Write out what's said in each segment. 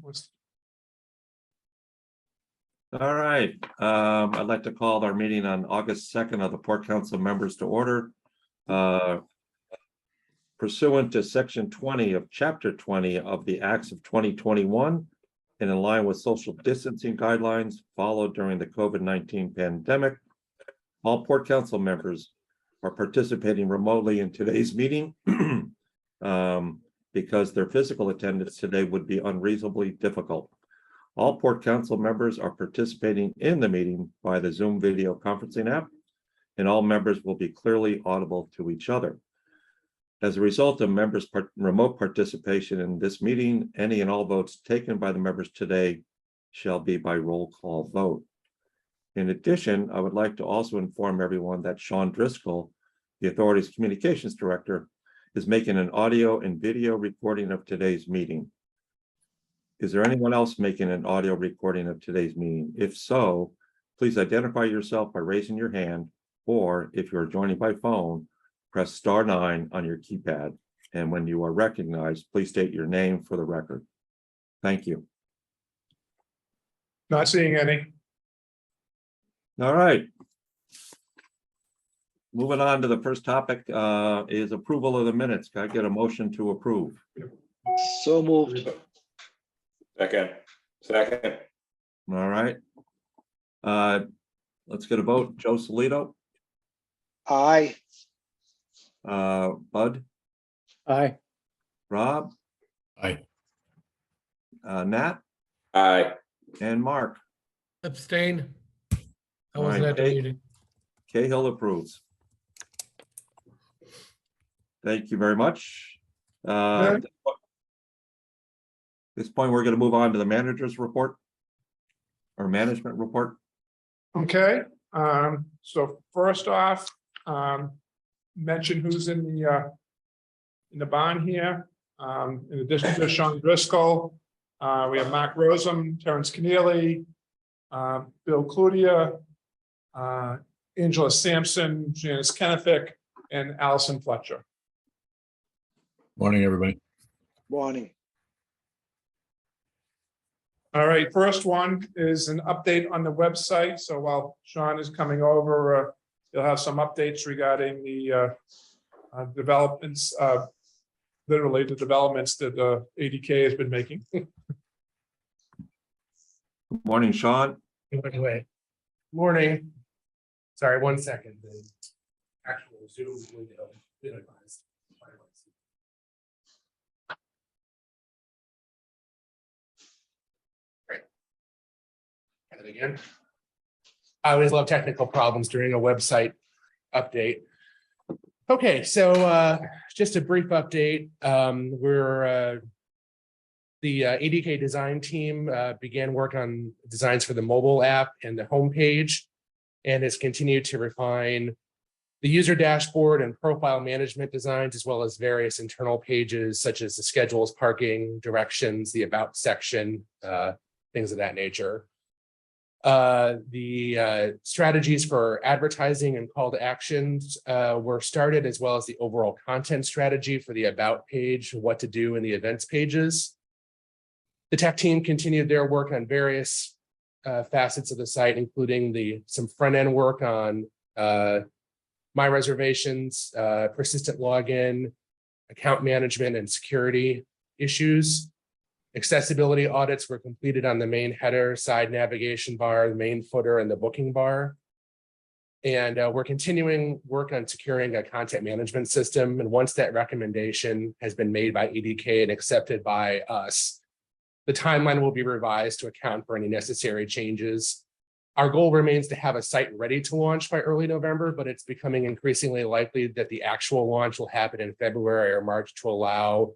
All right, I'd like to call our meeting on August 2nd of the Port Council members to order. Pursuant to section 20 of chapter 20 of the Acts of 2021 and in line with social distancing guidelines followed during the COVID-19 pandemic, all Port Council members are participating remotely in today's meeting because their physical attendance today would be unreasonably difficult. All Port Council members are participating in the meeting by the Zoom video conferencing app, and all members will be clearly audible to each other. As a result of members' remote participation in this meeting, any and all votes taken by the members today shall be by roll call vote. In addition, I would like to also inform everyone that Sean Driscoll, the authority's communications director, is making an audio and video recording of today's meeting. Is there anyone else making an audio recording of today's meeting? If so, please identify yourself by raising your hand, or if you're joining by phone, press *9 on your keypad. And when you are recognized, please state your name for the record. Thank you. Not seeing any. All right. Moving on to the first topic is approval of the minutes. Can I get a motion to approve? So moved. Second. All right. Let's get a vote. Joe Solito, Aye. Bud, Aye. Rob, Aye. Nat, Aye. and Mark. Abstain. I All wasn't right, at the Kate. meeting. Cahill approves. Thank you very much. At this point, we're going to move on to the manager's report or management report. Okay, so first off, mention who's in the barn here. In addition to Sean Driscoll, we have Mark Rosum, Terrence Keneally, Bill Cludia, Angela Sampson, Janice Kennefic, and Allison Fletcher. Morning, everybody. Morning. All right, first one is an update on the website. So while Sean is coming over, you'll have some updates regarding the developments, literally the developments that ADK has been making. Good morning, Sean. Anyway, morning. Sorry, 1 second. The actual Zoom window minimized. Great. Try that again. I always love technical problems during a website update. Okay, so just a brief update. We're the ADK design team began work on designs for the mobile app and the homepage, and has continued to refine the user dashboard and profile management designs, as well as various internal pages such as the schedules, parking, directions, the about section, things of that nature. The strategies for advertising and call to actions were started, as well as the overall content strategy for the about page, what to do in the events pages. The tech team continued their work on various facets of the site, including some front end work on my reservations, persistent login, account management, and security issues. Accessibility audits were completed on the main header, side navigation bar, the main footer, and the booking bar. And we're continuing work on securing a content management system. And once that recommendation has been made by ADK and accepted by us, the timeline will be revised to account for any necessary changes. Our goal remains to have a site ready to launch by early November, but it's becoming increasingly likely that the actual launch will happen in February or March to allow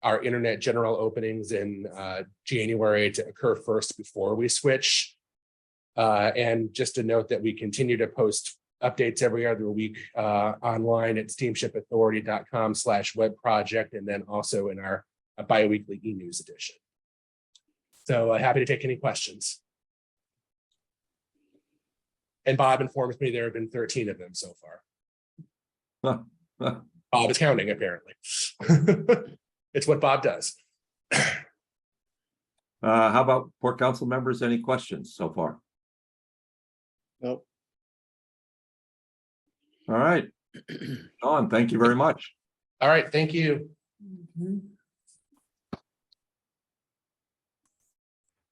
our internet general openings in January to occur first before we switch. And just to note that we continue to post updates every other week online at steamshipauthority.com/webproject, and then also in our bi-weekly e-news edition. So happy to take any questions. And Bob informs me there have been 13 of them so far. Bob is counting, apparently. It's what Bob does. How about Port Council members? Any questions so far? Nope. All right. Sean, thank you very much. All right, thank you.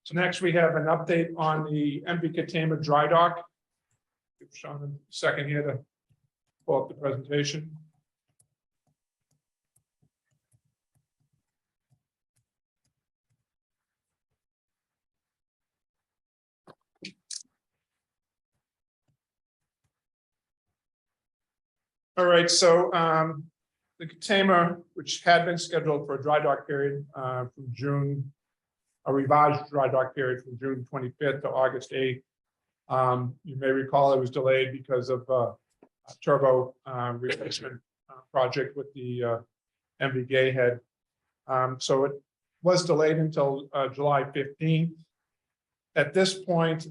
So next we have an update on the MV Katama Dry Dock. Give Sean a second here to pull up the presentation. All right, so the Katama, which had been scheduled for a dry dock period from June, a revised dry dock period from June 25th to August 8th. You may recall it was delayed because of a turbo replacement project with the MV Gayhead. So it was delayed until July 15th. At this point,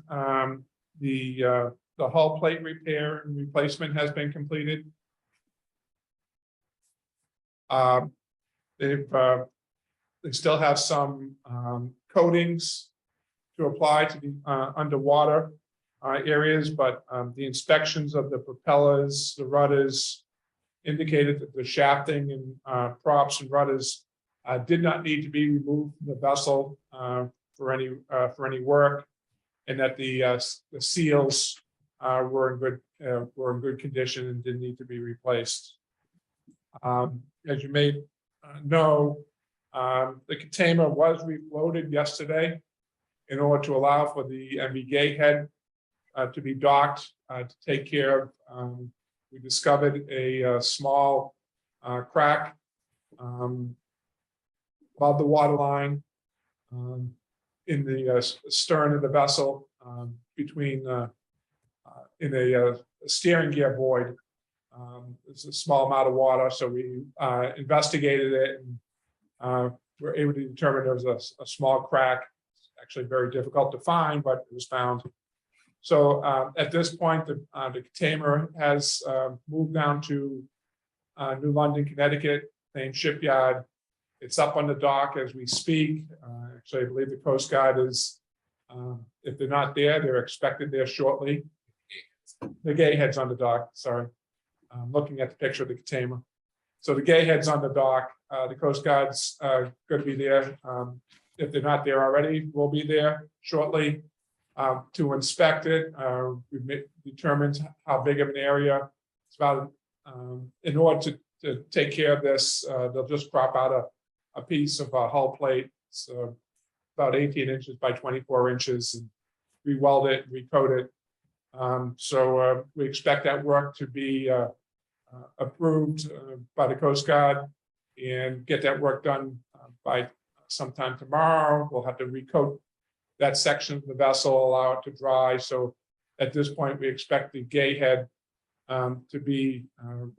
the hull plate repair and replacement has been completed. They still have some coatings to apply to the underwater areas, but the inspections of the propellers, the rudders indicated that the shafting and props and rudders did not need to be removed from the vessel for any work, and that the seals were in good condition and didn't need to be replaced. As you may know, the Katama was refloated yesterday in order to allow for the MV Gayhead to be docked to take care of. We discovered a small crack above the waterline in the stern of the vessel between in a steering gear void. It's a small amount of water, so we investigated it and were able to determine there was a small crack. It's actually very difficult to find, but it was found. So at this point, the Katama has moved down to New London, Connecticut, main shipyard. It's up on the dock as we speak. Actually, I believe the Coast Guard is, if they're not there, they're expected there shortly. The Gayhead's on the dock, sorry. Looking at the picture of the Katama. So the Gayhead's on the dock. The Coast Guard's going to be there. If they're not there already, we'll be there shortly to inspect it. We've determined how big of an area. It's about, in order to take care of this, they'll just crop out a piece of a hull plate. So about 18 inches by 24 inches and re-weld it, recoat it. So we expect that work to be approved by the Coast Guard and get that work done by sometime tomorrow. We'll have to recoat that section of the vessel, allow it to dry. So at this point, we expect the Gayhead to be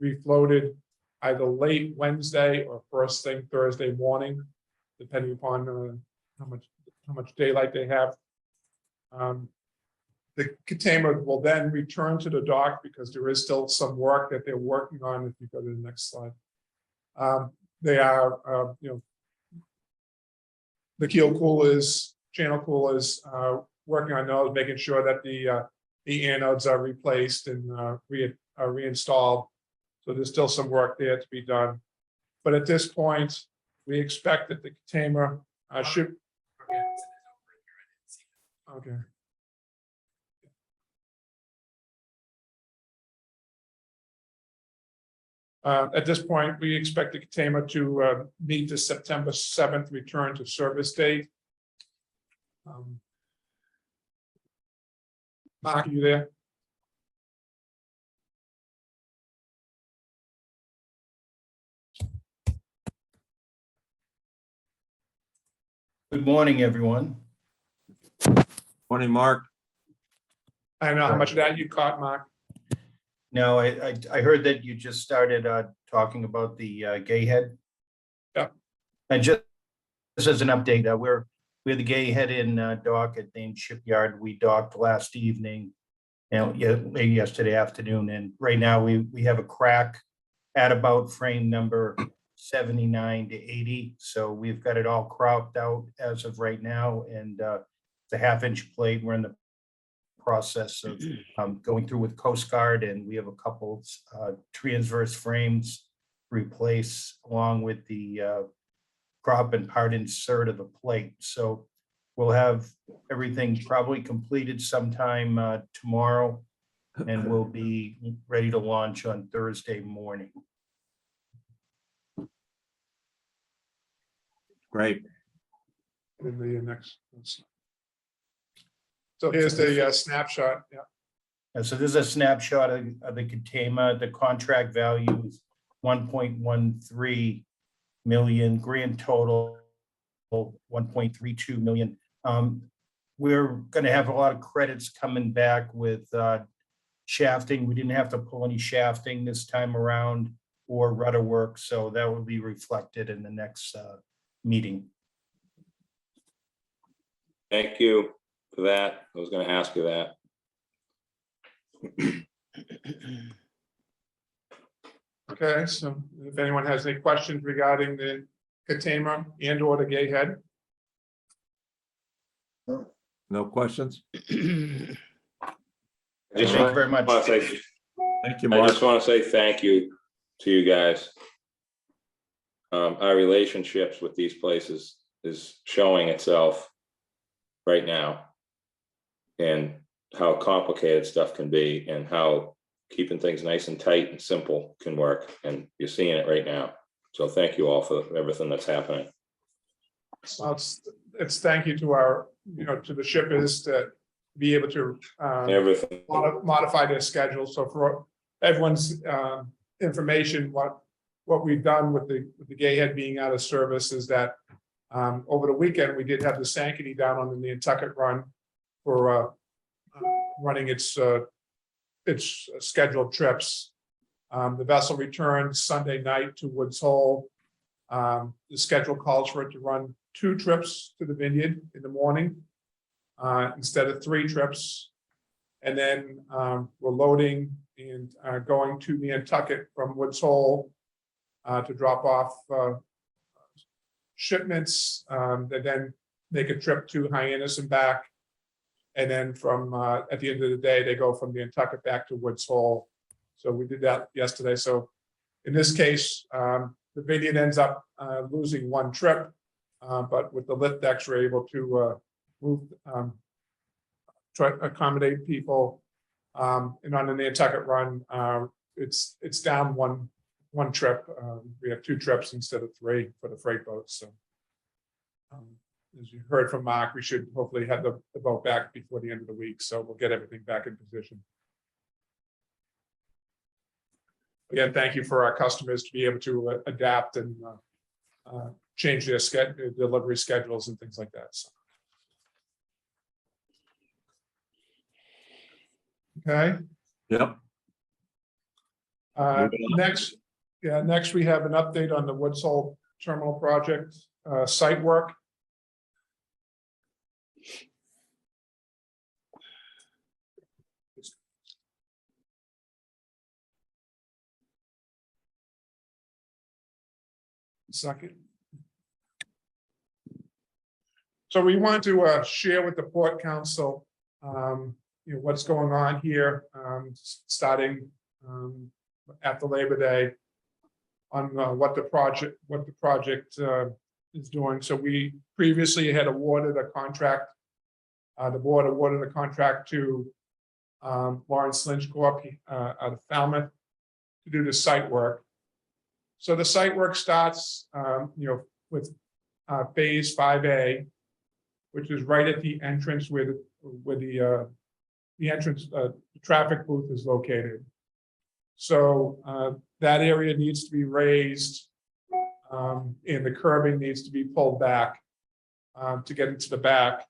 refloated either late Wednesday or first thing Thursday morning, depending upon how much daylight they have. The Katama will then return to the dock because there is still some work that they're working on. If you go to the next slide, they are, the keel coolers, channel coolers, working on those, making sure that the anodes are replaced and reinstalled. So there's still some work there to be done. But at this point, we expect that the Katama should. Okay. At this point, we expect the Katama to meet the September 7th return to service date. Mark, are you there? Good morning, everyone. Morning, Mark. I don't know how much of that you caught, Mark. Now, I heard that you just started talking about the Gayhead. Yeah. And just as an update, we're the Gayhead in dock at Main Shipyard. We docked last evening, yesterday afternoon, and right now we have a crack at about frame number 79 to 80. So we've got it all cropped out as of right now, and the 1/2-inch plate, we're in the process of going through with Coast Guard, and we have a couple transverse frames replace along with the crop and part insert of the plate. So we'll have everything probably completed sometime tomorrow, and we'll be ready to launch on Thursday morning. Great. In the next. So here's the snapshot, yeah. And so this is a snapshot of the containment. The contract value is 1.13 million, grand total 1.32 million. We're going to have a lot of credits coming back with shafting. We didn't have to pull any shafting this time around or rudder work, so that will be reflected in the next meeting. Thank you for that. I was going to ask you that. Okay, so if anyone has any questions regarding the container and or the gate head, No questions? I Thank just you very much. want to say, Thank you, I Mark. just want to say thank you to you guys. Our relationships with these places is showing itself right now, and how complicated stuff can be, and how keeping things nice and tight and simple can work, and you're seeing it right now. So thank you all for everything that's happening. well, it's thank you to our, to the shippers to be able to Everything. modify their schedule. So for everyone's information, what we've done with the gay head being out of service is that over the weekend, we did have the Sankaty down on the Nantucket run for running its scheduled trips. The vessel returned Sunday night to Woods Hole. The schedule calls for it to run 2 trips to the Vineyard in the morning instead of 3 trips. And then we're loading and going to Nantucket from Woods Hole to drop off shipments. They then make a trip to Hyannis and back. And then from at the end of the day, they go from Nantucket back to Woods Hole. So we did that yesterday. So in this case, the Vineyard ends up losing 1 trip, but with the lift decks, we're able to move, try to accommodate people. And on the Nantucket run, it's down one trip. We have 2 trips instead of 3 for the freight boats. So as you heard from Mark, we should hopefully have the boat back before the end of the week. So we'll get everything back in position. Again, thank you for our customers to be able to adapt and change their delivery schedules and things like that. So. Okay. Yep. Next we have an update on the Woods Hole Terminal project site work. Second. So we want to share with the Port Council, what's going on here, starting after Labor Day, on what the project is doing. So we previously had awarded a contract. The board awarded a contract to Lawrence Lynch Corp. Out of Falmouth to do the site work. So the site work starts, with phase 5A, which is right at the entrance where the entrance, the traffic booth is located. So that area needs to be raised, and the curbing needs to be pulled back to get into the back.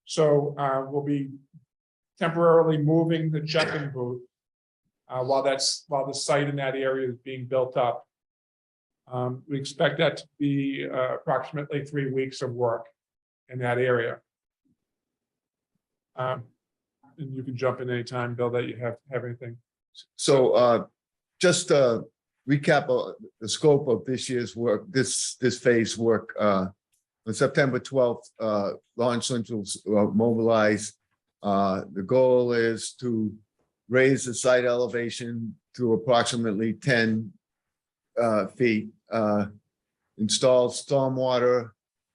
So we'll be temporarily moving the check-in booth while the site in that area is being built up. We expect that to be approximately 3 weeks of work in that area. And you can jump in anytime, Bill, that you have anything. So just recap the scope of this year's work, this phase work. On September 12th, Lawn Central's mobilized. The goal is to raise the site elevation to approximately 10 feet, install stormwater,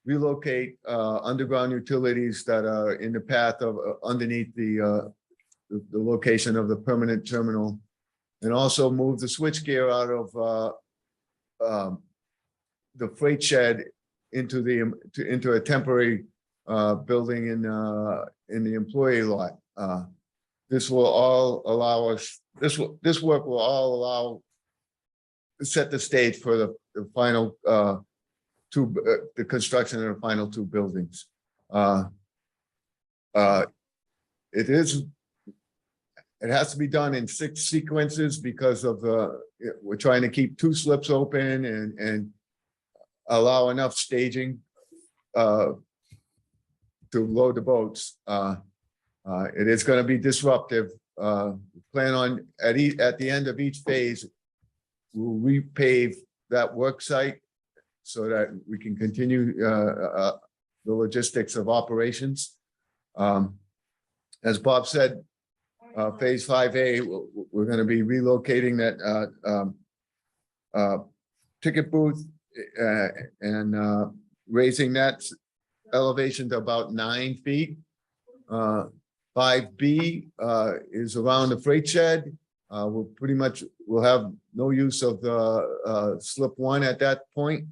relocate underground utilities that are in the path of underneath the location of the permanent terminal, and also move the switchgear out of the freight shed into a temporary building in the employee lot. This will all allow us, this work will all allow set the stage for the final the construction of the final two buildings. It has to be done in 6 sequences because of we're trying to keep 2 slips open and allow enough staging to load the boats. It is going to be disruptive. Plan on at the end of each phase, we'll repave that work site so that we can continue the logistics of operations. As Bob said, phase 5A, we're going to be relocating that ticket booth and raising that elevation to about 9 feet. 5B is around the freight shed. We'll have no use of the slip 1 at that point.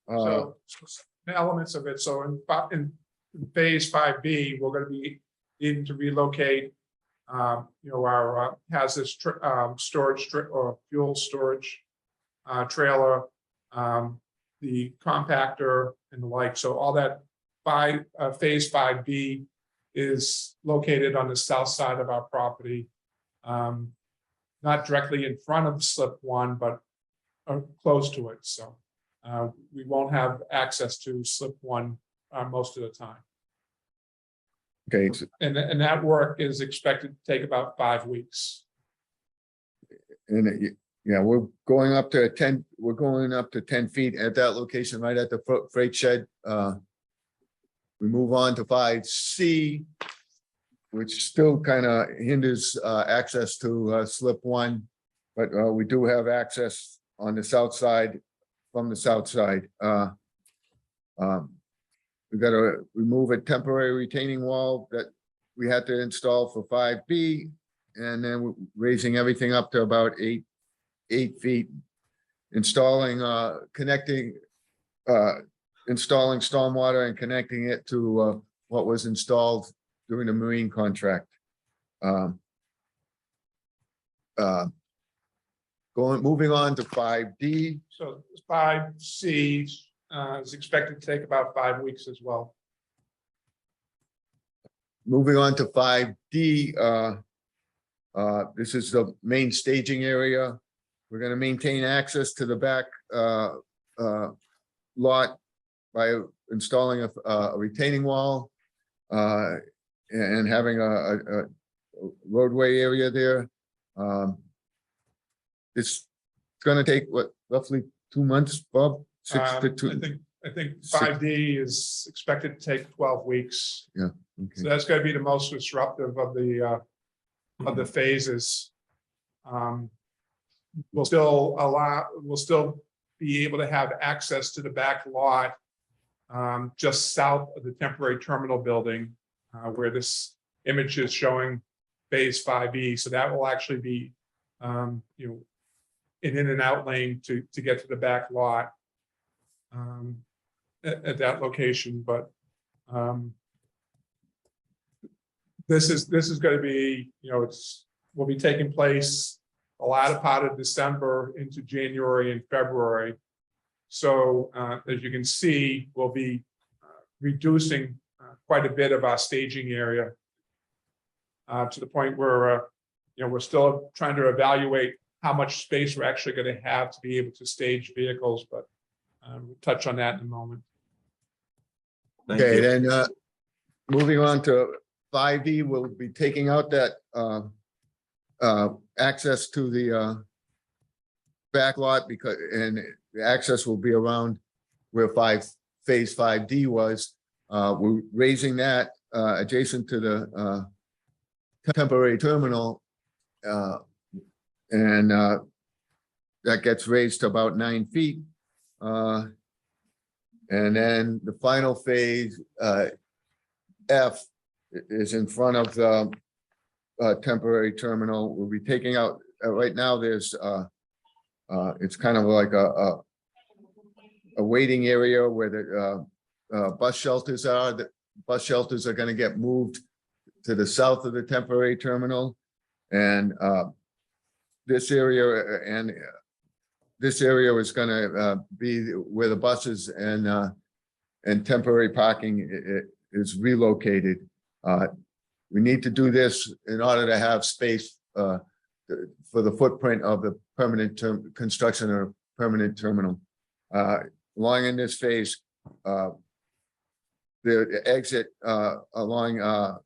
So the elements of it, so in phase 5B, we're gonna be needing to relocate, our hazardous storage or fuel storage trailer, the compactor and the like. So all that phase 5B is located on the south side of our property, not directly in front of slip 1, but close to it. So we won't have access to slip 1 most of the time. Okay, And that work is expected to take about 5 weeks. and yeah, we're going up to 10. We're going up to 10 feet at that location, right at the freight shed. We move on to 5C, which still kind of hinders access to slip 1, but we do have access on the south side from the south side. We've got to remove a temporary retaining wall that we had to install for 5B, and then we're raising everything up to about 8 feet, installing installing stormwater and connecting it to what was installed during the marine contract. Moving on to 5D. So 5C is expected to take about 5 weeks as well. Moving on to 5D, this is the main staging area. We're going to maintain access to the back lot by installing a retaining wall and having a roadway area there. It's going to take roughly 2 months, Bob? 6 to 2. I think 5D is expected to take 12 weeks. Okay. So that's going to be the most disruptive of the phases. We'll still be able to have access to the back lot just south of the temporary terminal building where this image is showing phase 5E. So that will actually be an in and out lane to get to the back lot at that location. But this is going to be, will be taking place a latter part of December into January and February. So as you can see, we'll be reducing quite a bit of our staging area to the point where we're still trying to evaluate how much space we're actually going to have to be able to stage vehicles, but we'll touch on that in a moment. Thank Okay, you. then moving on to 5E, we'll be taking out that access to the back lot because, and the access will be around where phase 5D was. We're raising that adjacent to the temporary terminal. And that gets raised to about 9 feet. And then the final phase, F, is in front of the temporary terminal. We'll be taking out, right now, there's it's kind of like a waiting area where the bus shelters are. The bus shelters are going to get moved to the south of the temporary terminal. And this area is going to be where the buses and temporary parking is relocated. We need to do this in order to have space for the footprint of the permanent construction of a permanent terminal. Along in this phase, the exit along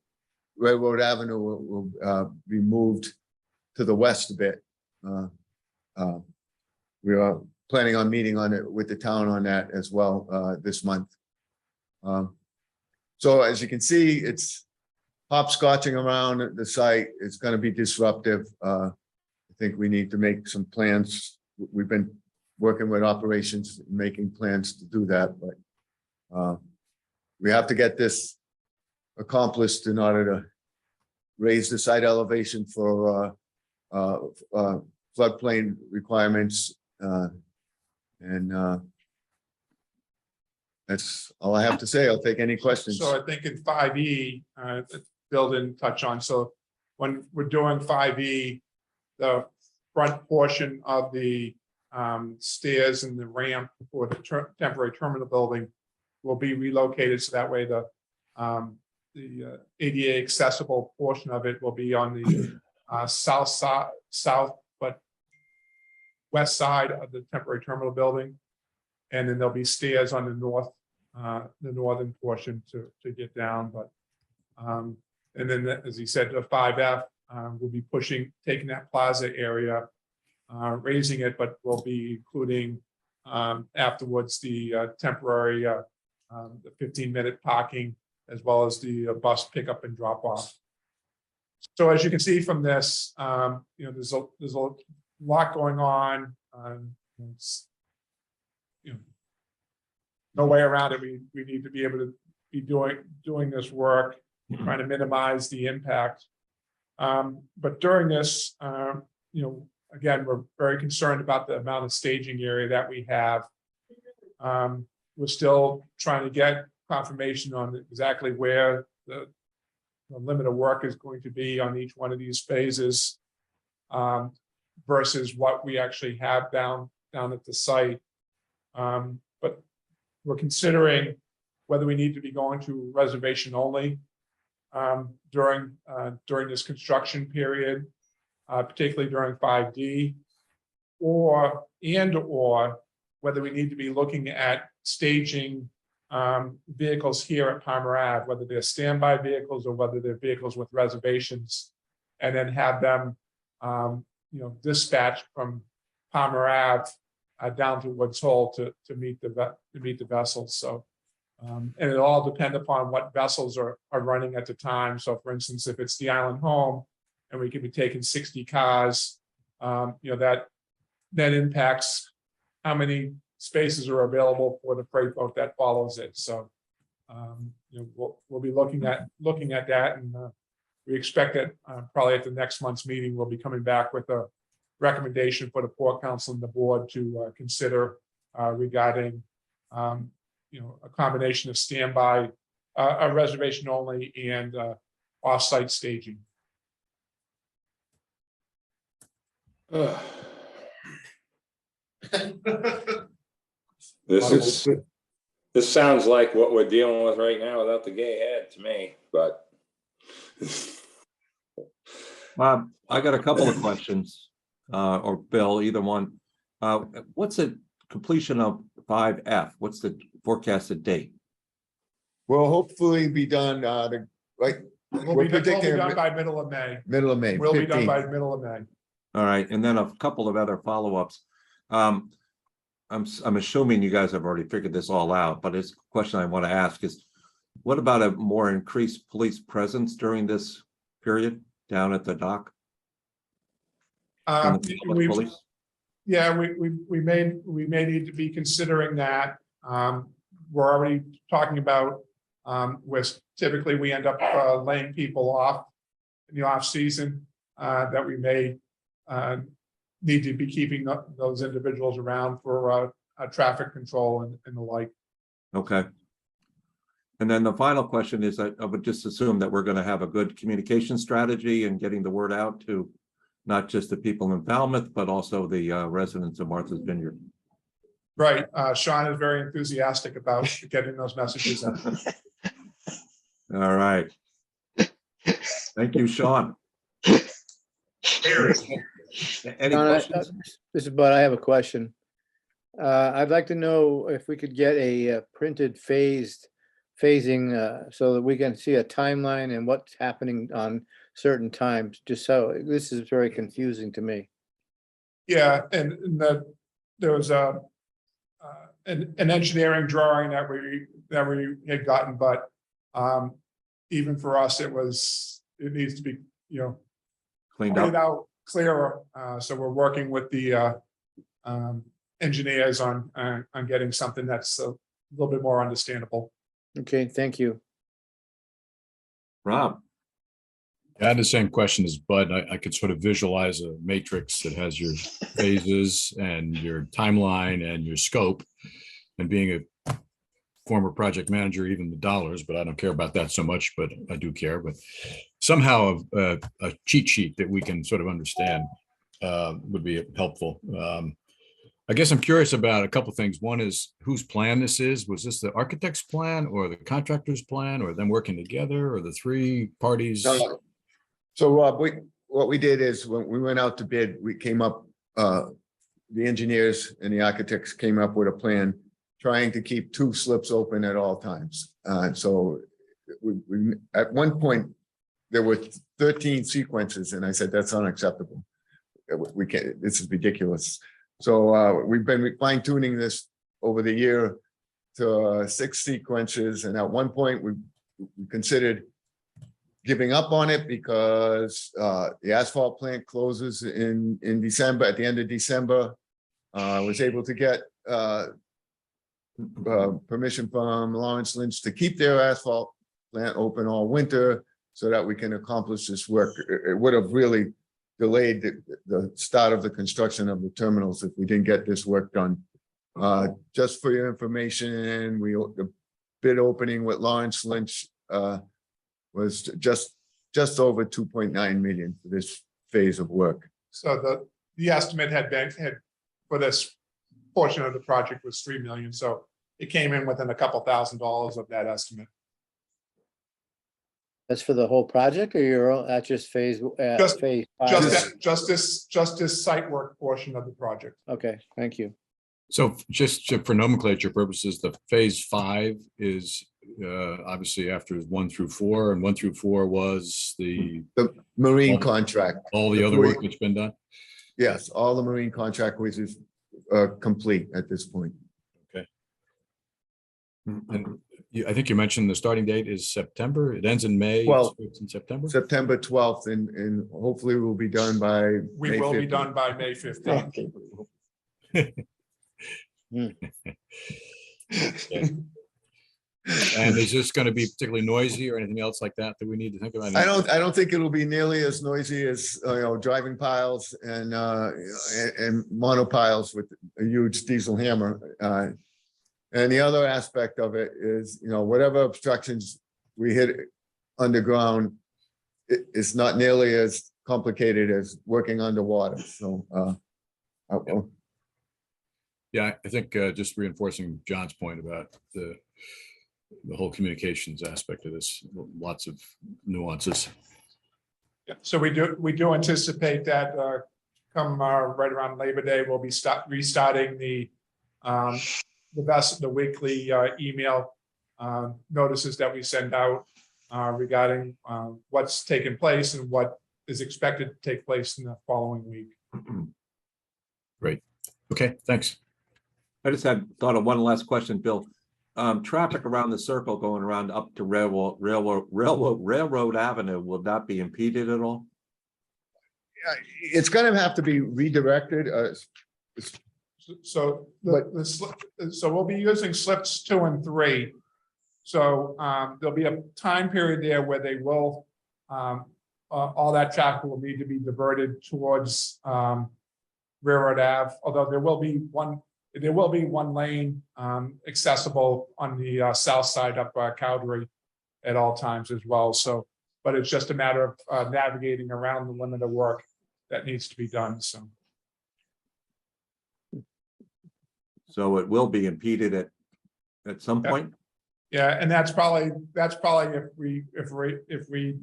Railroad Avenue will be moved to the west a bit. We are planning on meeting on it with the town on that as well this month. So as you can see, it's hopscotching around the site. It's going to be disruptive. I think we need to make some plans. We've been working with operations, making plans to do that, but we have to get this accomplished in order to raise the site elevation for floodplain requirements. And that's all I have to say. I'll take any questions. So I think in 5E, Bill didn't touch on, so when we're doing 5E, the front portion of the stairs and the ramp for the temporary terminal building will be relocated, so that way the ADA accessible portion of it will be on the south, but west side of the temporary terminal building. And then there'll be stairs on the northern portion to get down, but and then, as he said, the 5F will be taking that plaza area, raising it, but we'll be including afterwards the temporary the 15-minute parking, as well as the bus pickup and drop off. So as you can see from this, there's a lot going on. No way around it. We need to be able to be doing this work, trying to minimize the impact. But during this, again, we're very concerned about the amount of staging area that we have. We're still trying to get confirmation on exactly where the limit of work is going to be on each one of these phases versus what we actually have down at the site. But we're considering whether we need to be going to reservation only during this construction period, particularly during 5D, or whether we need to be looking at staging vehicles here at Palmer Ave, whether they're standby vehicles or whether they're vehicles with reservations, and then have them dispatched from Palmer Ave down to Woods Hole to meet the vessels. So and it'll all depend upon what vessels are running at the time. So for instance, if it's the Island Home and we could be taking 60 cars, that impacts how many spaces are available for the freight boat that follows it. So we'll be looking at that, and we expect that probably at the next month's meeting we'll be coming back with a recommendation for the Port Council and the board to consider regarding a combination of standby, a reservation only, and off-site staging. This sounds like what we're dealing with right now without the gay head to me, but. I got a couple of questions, or Bill, either one. What's the completion of 5F? What's the forecasted date? Will hopefully be done, We'll be done by middle of May. middle of May. We'll be done 15th. by middle of May. All right, and then a couple of other follow-ups. I'm assuming you guys have already figured this all out, but it's a question I want to ask is, what about a more increased police presence during this period down at the dock? In the Public We've, police? yeah, we may need to be considering that. We're already talking about, with typically we end up laying people off in the off season, that we may need to be keeping those individuals around for traffic control and the like. Okay. And then the final question is, I would just assume that we're going to have a good communication strategy and getting the word out to not just the people in Falmouth, but also the residents of Martha's Vineyard. Right, Sean is very enthusiastic about getting those messages out. All right. Thank you, Sean. Any John, questions? This is Bud. I have a question. I'd like to know if we could get a printed phasing so that we can see a timeline and what's happening on certain times, just so, this is very confusing to me. Yeah, and there was an engineering drawing that we had gotten, but even for us, it needs to be, Cleaned pointed up. out clearer. So we're working with the engineers on getting something that's a little bit more understandable. Okay, thank you. Rob, I had the same question as Bud. I could sort of visualize a matrix that has your phases and your timeline and your scope. And being a former project manager, even the dollars, but I don't care about that so much, but I do care. But somehow a cheat sheet that we can sort of understand would be helpful. I guess I'm curious about a couple of things. One is whose plan this is. Was this the architect's plan or the contractor's plan or them working together or the three parties? So Rob, what we did is when we went out to bid, we came up, the engineers and the architects came up with a plan trying to keep two slips open at all times. So we at one point, there were 13 sequences and I said, that's unacceptable. We can't, this is ridiculous. So we've been fine tuning this over the year to 6 sequences. And at one point we considered giving up on it because the asphalt plant closes in December, at the end of December. I was able to get permission from Lawrence Lynch to keep their asphalt plant open all winter so that we can accomplish this work. It would have really delayed the start of the construction of the terminals if we didn't get this work done. Just for your information, the bid opening with Lawrence Lynch was just over 2.9 million for this phase of work. So the estimate had for this portion of the project was 3 million. So it came in within a couple $1,000s of that estimate. That's for the whole project or that's just phase Just- phase 5? Just this site work portion of the project. Okay, thank you. So just for nomenclature purposes, the phase 5 is obviously after 1 through 4, and 1 through 4 was The marine Well, contract, all the other work that's been done. yes, all the marine contract which is complete at this point. And I think you mentioned the starting date is September. It ends in May. Well, It's in September. September 12th and hopefully we'll be done by. We May will be 15th. done by May 15th. And is this going to be particularly noisy or anything else like that we need to think about? I don't think it'll be nearly as noisy as, driving piles and monopiles with a huge diesel hammer. And the other aspect of it is, whatever obstructions we hit underground, it's not nearly as complicated as working underwater. So, Yeah, I think just reinforcing John's point about the whole communications aspect of this, lots of nuances. Yeah, so we do anticipate that come right around Labor Day, we'll be restarting the weekly email notices that we send out regarding what's taken place and what is expected to take place in the following week. Great. Okay, thanks. I just had thought of one last question, Bill. Traffic around the circle going around up to Railroad Avenue will not be impeded at all? It's gonna have to be redirected. So so we'll be using slips 2 and 3. So there'll be a time period there where they will, all that traffic will need to be diverted towards Railroad Ave, although there will be one lane accessible on the south side up by Cowdery at all times as well. So, but it's just a matter of navigating around the limit of work that needs to be done. So it will be impeded at some Yeah. point? Yeah, and that's probably if we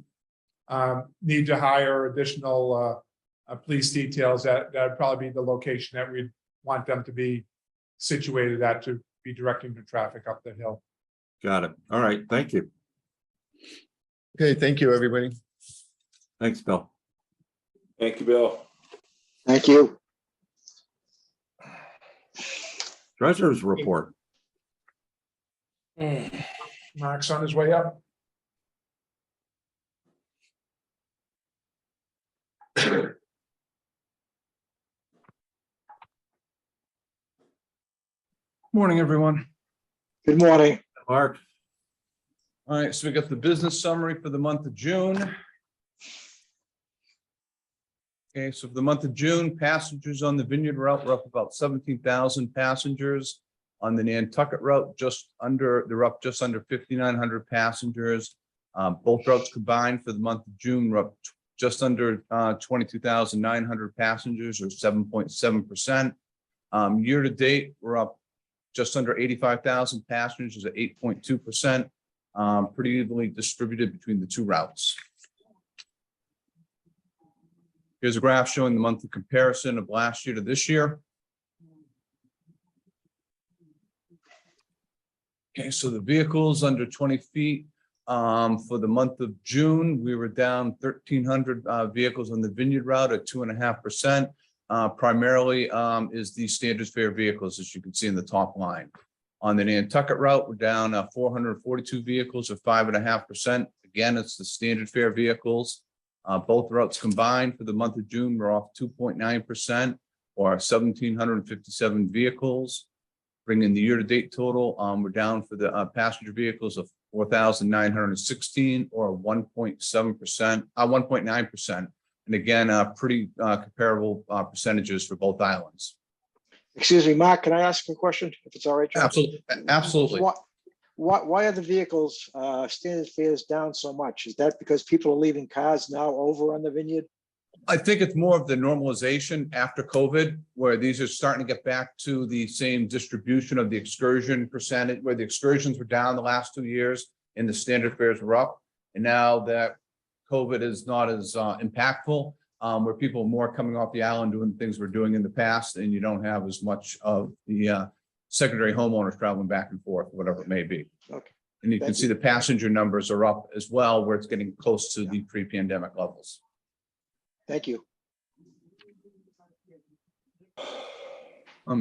need to hire additional police details, that'd probably be the location that we'd want them to be situated at, to be directing the traffic up the hill. Got it. All right, thank you. Okay, thank you, everybody. Thanks, Bill. Thank you, Bill. Thank you. Treasurer's report. Mark's on his way up. Morning, everyone. Good morning. Mark, All right, so we got the business summary for the month of June. Okay, so for the month of June, passengers on the Vineyard route were up about 17,000 passengers. On the Nantucket route, they're up just under 5,900 passengers. Both routes combined for the month of June were up just under 22,900 passengers, or 7.7%. Year to date, we're up just under 85,000 passengers at 8.2%, pretty evenly distributed between the two routes. Here's a graph showing the monthly comparison of last year to this year. Okay, so the vehicles under 20 feet, for the month of June, we were down 1,300 vehicles on the Vineyard route at 2.5%. Primarily is the standard fare vehicles, as you can see in the top line. On the Nantucket route, we're down 442 vehicles or 5.5%. Again, it's the standard fare vehicles. Both routes combined for the month of June were off 2.9%, or 1,757 vehicles. Bringing the year-to-date total, we're down for the passenger vehicles of 4,916, or 1.7%, 1.9%. And again, pretty comparable percentages for both islands. Excuse me, Mark, can I ask a question if it's all right? John? Absolutely, absolutely. Why are the vehicles standard fares down so much? Is that because people are leaving cars now over on the Vineyard? I think it's more of the normalization after COVID, where these are starting to get back to the same distribution of the excursion percentage, where the excursions were down the last 2 years and the standard fares were up. And now that COVID is not as impactful, where people are more coming off the island doing things we're doing in the past, and you don't have as much of the secondary homeowners traveling back and forth, whatever it may be. Okay. And you can see the passenger numbers are up as well, where it's getting close to the pre-pandemic levels. Thank you.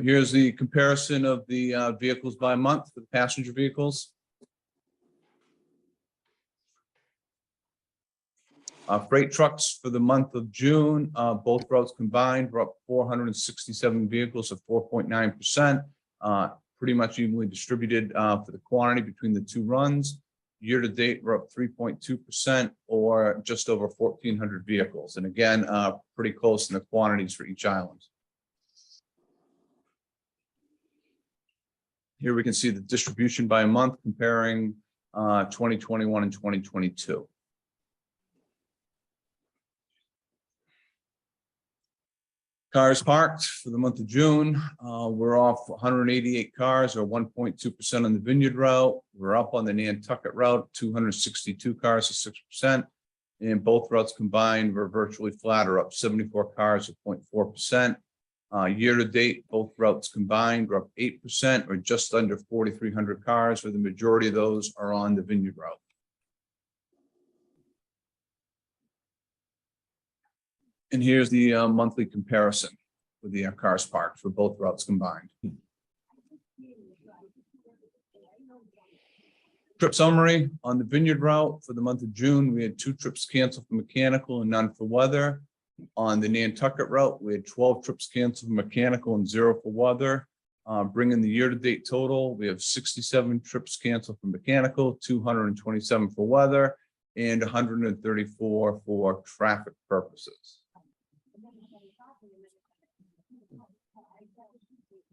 Here's the comparison of the vehicles by month for the passenger vehicles. Freight trucks for the month of June, both routes combined were up 467 vehicles of 4.9%. Pretty much evenly distributed for the quantity between the two runs. Year to date, we're up 3.2%, or just over 1,400 vehicles. And again, pretty close in the quantities for each island. Here we can see the distribution by month comparing 2021 and 2022. Cars parked for the month of June, we're off 188 cars, or 1.2% on the Vineyard route. We're up on the Nantucket route, 262 cars, or 6%. And both routes combined were virtually flat, or up 74 cars, or 0.4%. Year to date, both routes combined were up 8%, or just under 4,300 cars, where the majority of those are on the Vineyard route. And here's the monthly comparison with the cars parked for both routes combined. Trip summary on the Vineyard route for the month of June, we had 2 trips canceled for mechanical and none for weather. On the Nantucket route, we had 12 trips canceled for mechanical and 0 for weather. Bringing the year-to-date total, we have 67 trips canceled for mechanical, 227 for weather, and 134 for traffic purposes.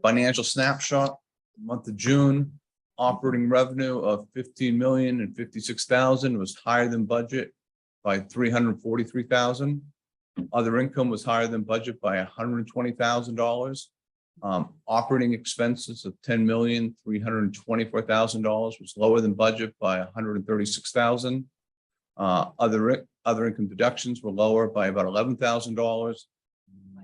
Financial snapshot, month of June, operating revenue of $15,056,000 was higher than budget by $343,000. Other income was higher than budget by $120,000. Operating expenses of $10,324,000 was lower than budget by $136,000. Other income deductions were lower by about $11,000.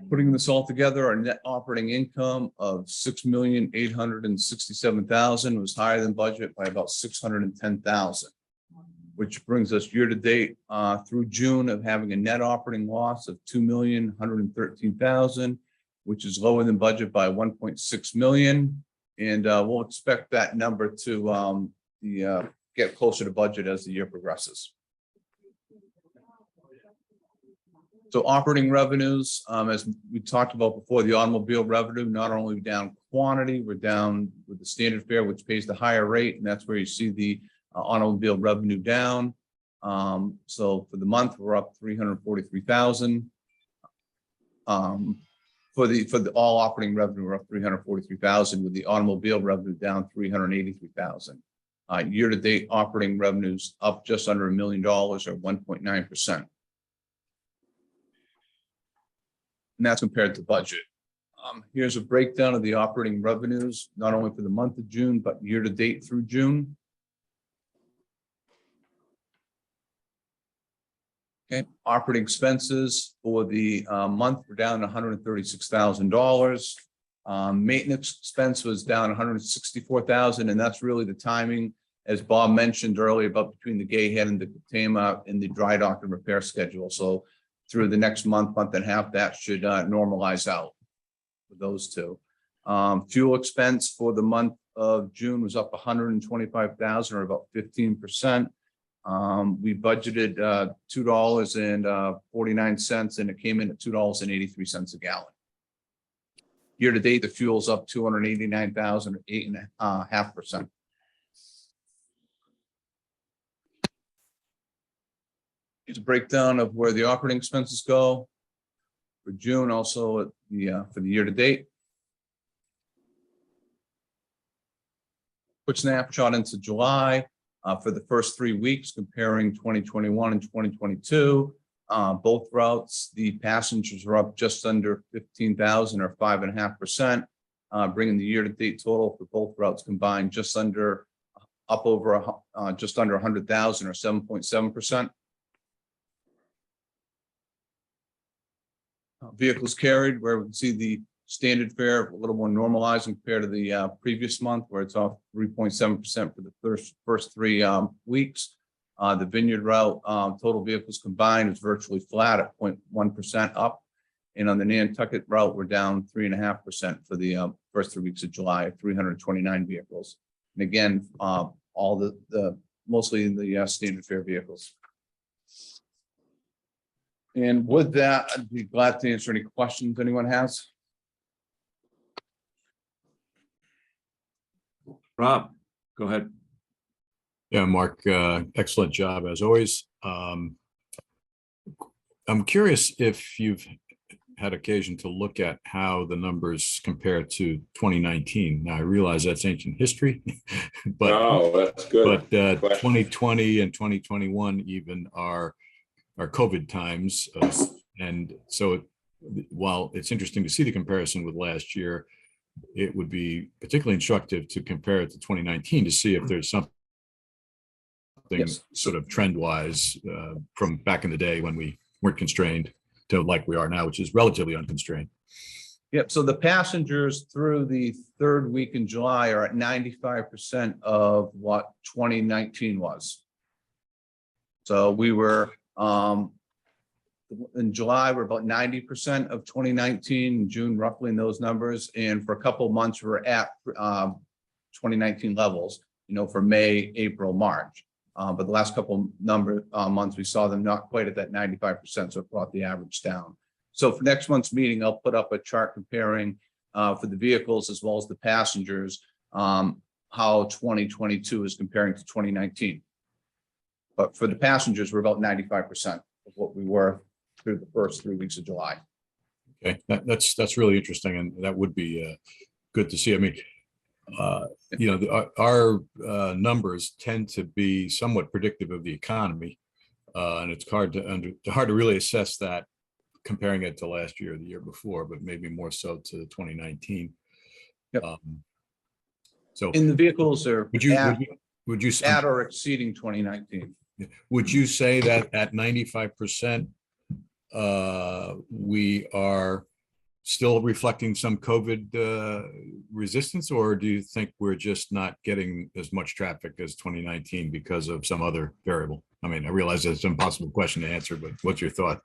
Putting this all together, our net operating income of $6,867,000 was higher than budget by about $610,000, which brings us year to date through June of having a net operating loss of $2,113,000, which is lower than budget by $1.6 million. And we'll expect that number to get closer to budget as the year progresses. So operating revenues, as we talked about before, the automobile revenue, not only down quantity, we're down with the standard fare, which pays the higher rate, and that's where you see the automobile revenue down. So for the month, we're up $343,000. For the all operating revenue, we're up $343,000, with the automobile revenue down $383,000. Year to date operating revenues up just under $1 million, or 1.9%. And that's compared to budget. Here's a breakdown of the operating revenues, not only for the month of June, but year to date through June. Okay, operating expenses for the month were down $136,000. Maintenance expense was down $164,000, and that's really the timing, as Bob mentioned earlier, about between the Gay Head and the Katama and the dry dock and repair schedule. So through the next month and a half, that should normalize out with those two. Fuel expense for the month of June was up $125,000, or about 15%. We budgeted $2.49, and it came in at $2.83 a gallon. Year to date, the fuel's up $289,000, or 8.5%. Here's a breakdown of where the operating expenses go for June, also at the for the year to date. Quick snapshot into July for the first 3 weeks, comparing 2021 and 2022. Both routes, the passengers were up just under 15,000, or 5.5%, bringing the year to date total for both routes combined just under just under 100,000, or 7.7%. Vehicles carried, where we can see the standard fare a little more normalized compared to the previous month, where it's off 3.7% for the first 3 weeks. The Vineyard route, total vehicles combined is virtually flat at 0.1% up. And on the Nantucket route, we're down 3.5% for the first 3 weeks of July, at 329 vehicles. And again, all the mostly in the standard fare vehicles. And with that, I'd be glad to answer any questions anyone has. Rob, go ahead. Yeah, Mark, excellent job as always. I'm curious if you've had occasion to look at how the numbers compare to 2019. Now, I realize that's ancient history, but Oh, that's good. But question. 2020 and 2021 even are COVID times, and so while it's interesting to see the comparison with last year, it would be particularly instructive to compare it to 2019 to see if there's something sort of trend-wise from back in the day when we weren't constrained to like we are now, which is relatively unconstrained. Yep, so the passengers through the 3rd week in July are at 95% of what 2019 was. So we were in July, we're about 90% of 2019, in June roughly in those numbers, and for a couple of months, we're at 2019 levels, for May, April, March. But the last couple months, we saw them not quite at that 95%, so it brought the average down. So for next month's meeting, I'll put up a chart comparing for the vehicles as well as the passengers, how 2022 is comparing to 2019. But for the passengers, we're about 95% of what we were through the first 3 weeks of July. Okay, that's really interesting, and that would be good to see. I mean, our numbers tend to be somewhat predictive of the economy, and it's hard to really assess that comparing it to last year or the year before, but maybe more so to 2019. Yep. So In the vehicles are would you at or exceeding 2019. would you say that at 95%, we are still reflecting some COVID resistance, or do you think we're just not getting as much traffic as 2019 because of some other variable? I mean, I realize that's an impossible question to answer, but what's your thought?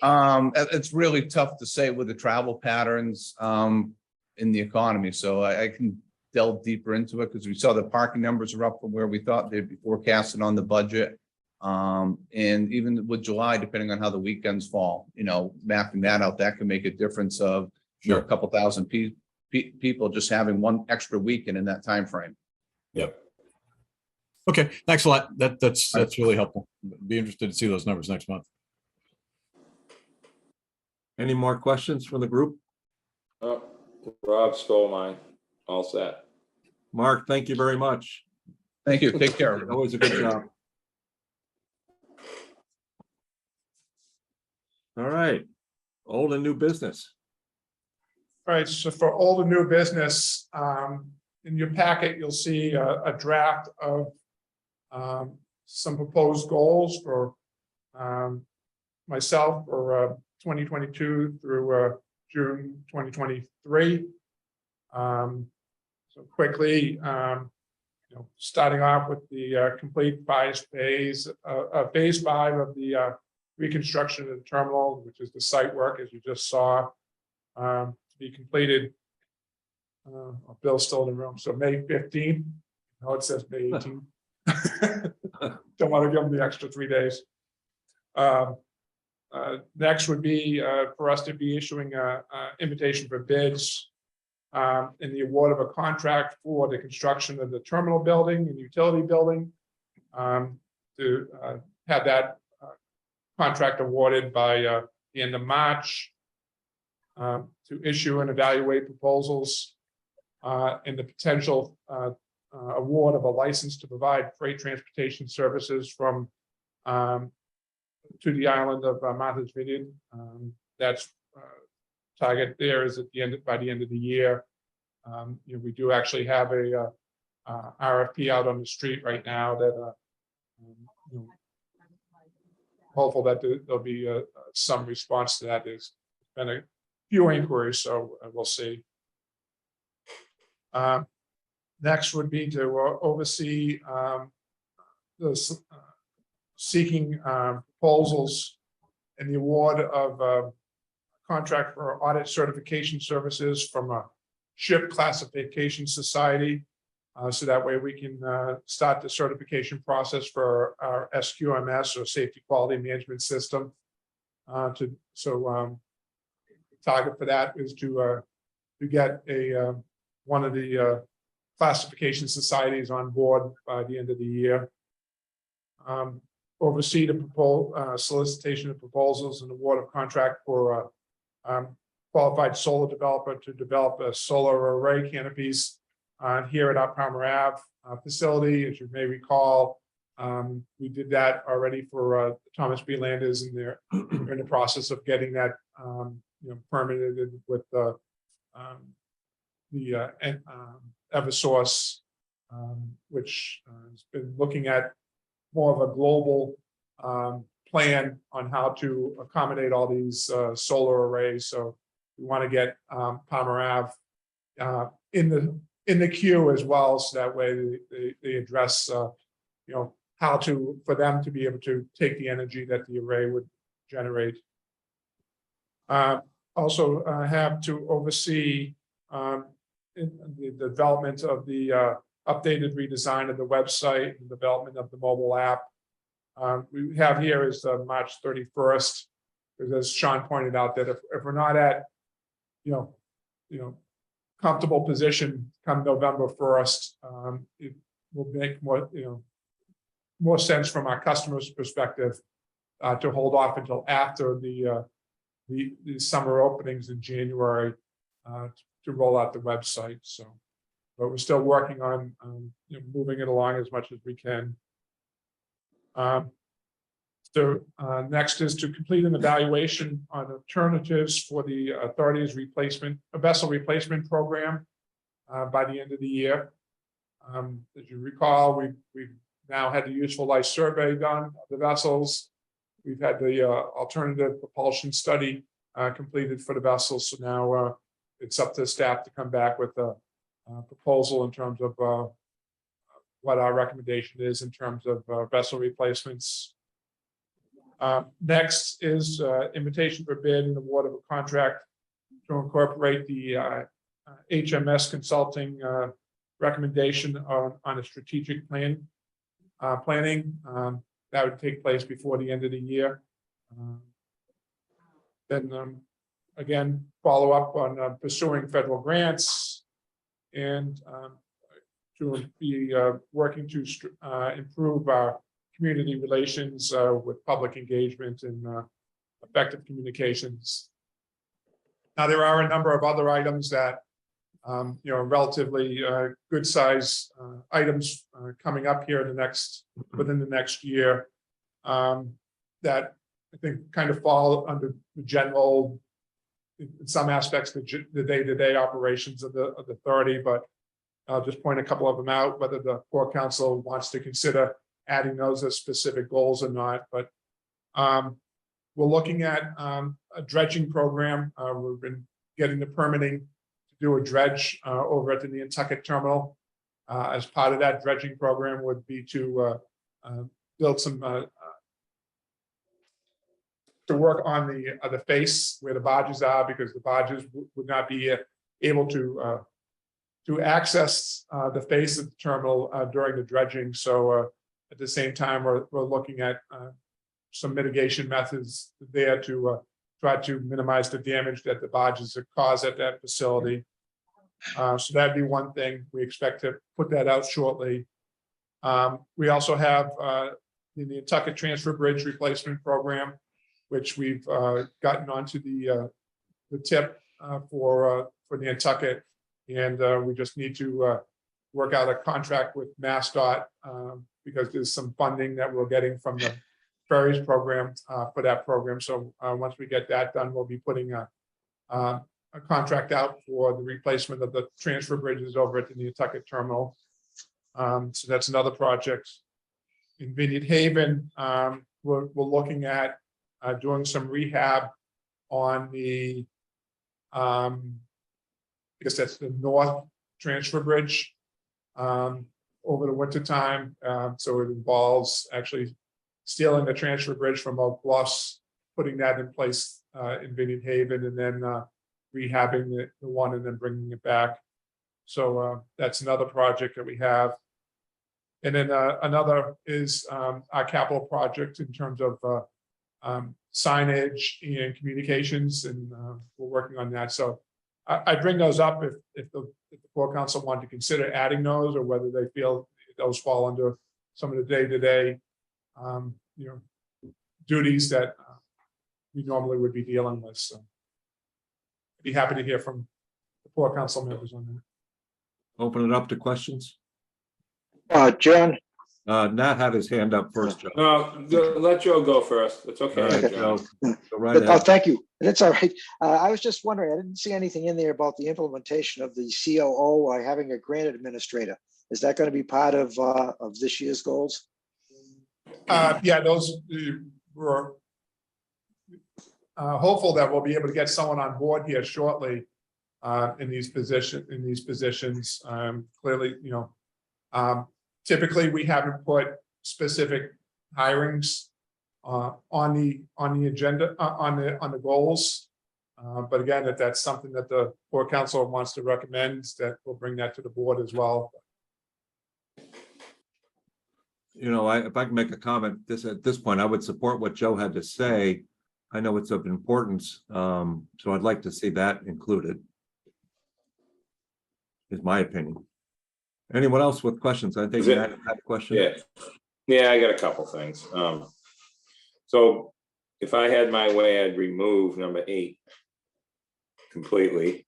It's really tough to say with the travel patterns in the economy. So I can delve deeper into it because we saw the parking numbers are up from where we thought they'd be forecasted on the budget. And even with July, depending on how the weekends fall, mapping that out, that can make a difference of a couple thousand people just having one extra weekend in that time frame. Yep. Okay, thanks a lot. That's really helpful. Be interested to see those numbers next month. Any more questions from the group? Oh, Rob stole mine. All set. Mark, thank you very much. Thank you. Take care. everyone. Always a good job. All right, old and new business. All right, so for all the new business, in your packet, you'll see a draft of some proposed goals for myself for 2022 through June 2023. So quickly, starting off with the complete phase 5 of the reconstruction of the terminal, which is the site work, as you just saw, to be completed. Bill's still in the room, so May 15th. No, it says May 18th. Don't want to give them the extra 3 days. Next would be for us to be issuing an invitation for bids in the award of a contract for the construction of the terminal building and utility building, to have that contract awarded by the end of March, to issue and evaluate proposals and the potential award of a license to provide freight transportation services from to the island of Martha's Vineyard. That's target there is by the end of the year. We do actually have a RFP out on the street right now that hopeful that there'll be some response to that. There's been a few inquiries, so we'll see. Next would be to oversee the seeking proposals and the award of a contract for audit certification services from a ship classification society. So that way we can start the certification process for our SQMS, or Safety Quality Management System. Target for that is to get one of the classification societies on board by the end of the year. Oversee the solicitation of proposals and award of contract for qualified solar developer to develop a solar array canopies here at our Palmer Ave facility. As you may recall, we did that already for Thomas B. Landers, and they're in the process of getting that permitted with the Eversource, which has been looking at more of a global plan on how to accommodate all these solar arrays. So we want to get Palmer Ave in the queue as well, so that way they address for them to be able to take the energy that the array would generate. Also have to oversee in the development of the updated redesign of the website and development of the mobile app. We have here is March 31st, because as Sean pointed out, that if we're not at, you know, comfortable position come November 1st, it will make more, more sense from our customers' perspective to hold off until after the summer openings in January to roll out the website. So, but we're still working on moving it along as much as we can. Next is to complete an evaluation on alternatives for the authority's vessel replacement program by the end of the year. As you recall, we've now had the useful life survey done of the vessels. We've had the alternative propulsion study completed for the vessels. So now it's up to staff to come back with a proposal in terms of what our recommendation is in terms of vessel replacements. Next is invitation for bid and award of a contract to incorporate the HMS Consulting recommendation on a strategic planning. That would take place before the end of the year. Then again, follow up on pursuing federal grants and to be working to improve our community relations with public engagement and effective communications. Now, there are a number of other items that, relatively good size items coming up here within the next year that I think kind of fall under the general, in some aspects, the day-to-day operations of the authority, but I'll just point a couple of them out, whether the Port Council wants to consider adding those as specific goals or not. But we're looking at a dredging program. We've been getting the permitting to do a dredge over at the Nantucket terminal. As part of that dredging program would be to build some to work on the face where the barges are, because the barges would not be able to access the face of the terminal during the dredging. So at the same time, we're looking at some mitigation methods there to try to minimize the damage that the barges cause at that facility. So that'd be one thing. We expect to put that out shortly. We also have the Nantucket Transfer Bridge Replacement Program, which we've gotten onto the tip for Nantucket, and we just need to work out a contract with MassDOT because there's some funding that we're getting from the ferries program for that program. So once we get that done, we'll be putting a contract out for the replacement of the transfer bridges over at the Nantucket terminal. So that's another project. In Vineyard Haven, we're looking at doing some rehab on the, I guess that's the North Transfer Bridge over the winter time. So it involves actually stealing the transfer bridge from Oak Bluffs, putting that in place in Vineyard Haven, and then rehabbing the one and then bringing it back. So that's another project that we have. And then another is our capital project in terms of signage and communications, and we're working on that. So I bring those up if the Port Council want to consider adding those, or whether they feel those fall under some of the day-to-day duties that we normally would be dealing with. So I'd be happy to hear from the Port Council members on that. Open it up to questions. John, Nat had his hand up first, Joe. No, let Joe go first. It's All okay. right, Joe. Joe. Go right oh, ahead. thank you. That's all right. I was just wondering, I didn't see anything in there about the implementation of the COO having a grant administrator. Is that going to be part of this year's goals? Yeah, those we're hopeful that we'll be able to get someone on board here shortly in these positions. Clearly, typically we haven't put specific hirings on the agenda, on the goals. But again, if that's something that the board council wants to recommend, that we'll bring that to the board as well. You know, if I can make a comment, at this point, I would support what Joe had to say. I know it's of importance, so I'd like to see that included. Is my opinion. Anyone else with questions? I think Is it- Matt had a question. Yeah, I got a couple things. So if I had my way, I'd remove number 8 completely,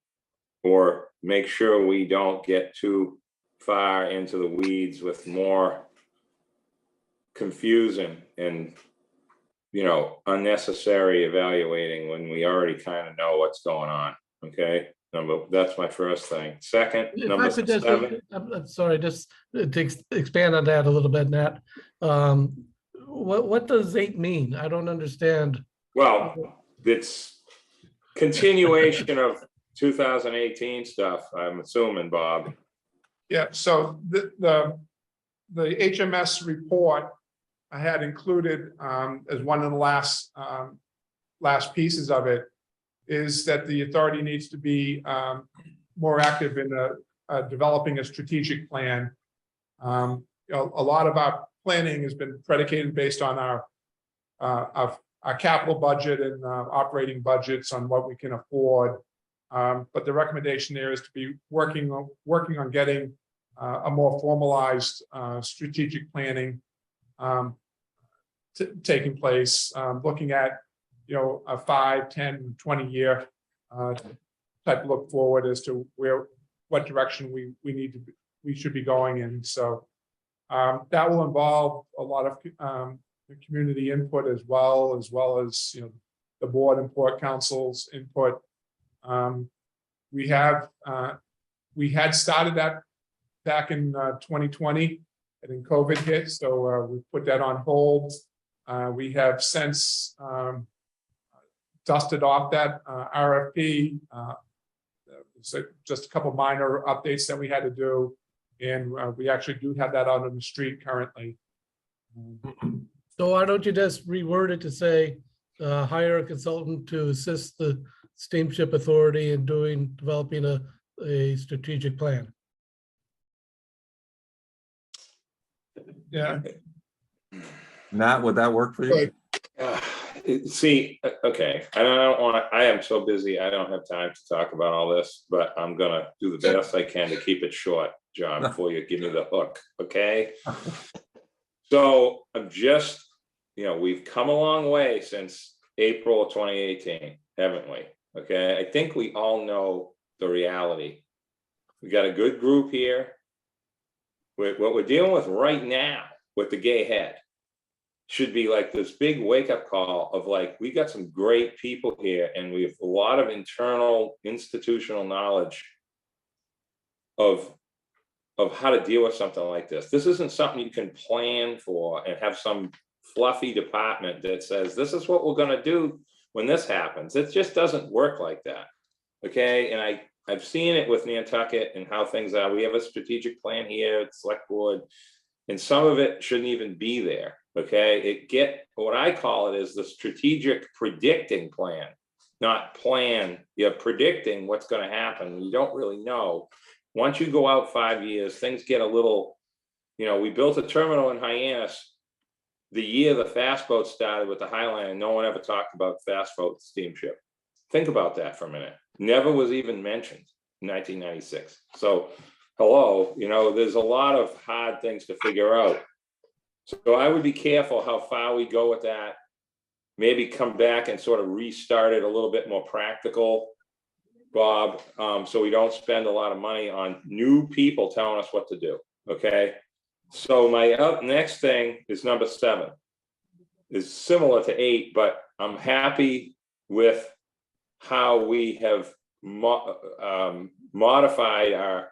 or make sure we don't get too far into the weeds with more confusing and, you know, unnecessary evaluating when we already kind of know what's going on. Okay, that's my first thing. Second, If number I could just, 7. I'm sorry, just to expand on that a little bit, Nat. What does 8 mean? I don't understand. Well, it's continuation of 2018 stuff, I'm assuming, Bob. Yeah, so the HMS report I had included as one of the last pieces of it is that the authority needs to be more active in developing a strategic plan. You know, a lot of our planning has been predicated based on our capital budget and operating budgets on what we can afford. But the recommendation there is to be working on getting a more formalized strategic planning taking place, looking at, you know, a 5, 10, 20-year type look forward as to what direction we should be going in. So that will involve a lot of community input as well as you know, the board and port council's input. We had started that back in 2020, and then COVID hit, so we put that on hold. We have since dusted off that RFP. So just a couple minor updates that we had to do, and we actually do have that out on the street currently. So why don't you just reword it to say, hire a consultant to assist the steamship authority in developing a strategic plan? Yeah. Matt, would that work for you? See, okay, I don't want to, I am so busy, I don't have time to talk about all this, but I'm gonna do the best I can to keep it short, John, before you give me the hook, okay? So I'm just, you know, we've come a long way since April of 2018, haven't we? Okay, I think we all know the reality. We got a good group here. What we're dealing with right now with the gay head should be like this big wake-up call of like, we got some great people here and we have a lot of internal institutional knowledge of how to deal with something like this. This isn't something you can plan for and have some fluffy department that says, this is what we're gonna do when this happens. It just doesn't work like that, okay? And I've seen it with Nantucket and how things are. We have a strategic plan here at Select Board, and some of it shouldn't even be there. Okay, what I call it is the strategic predicting plan, not plan. You're predicting what's going to happen. You don't really know. Once you go out 5 years, things get a little, you know, we built a terminal in Hyannis the year the fast boat started with the Highlander, and no one ever talked about fast boat steamship. Think about that for a minute. Never was even mentioned in 1996. So, hello, you know, there's a lot of hard things to figure out. So I would be careful how far we go with that. Maybe come back and sort of restart it a little bit more practical, Bob, so we don't spend a lot of money on new people telling us what to do, okay? So my next thing is number 7. Is similar to 8, but I'm happy with how we have modified our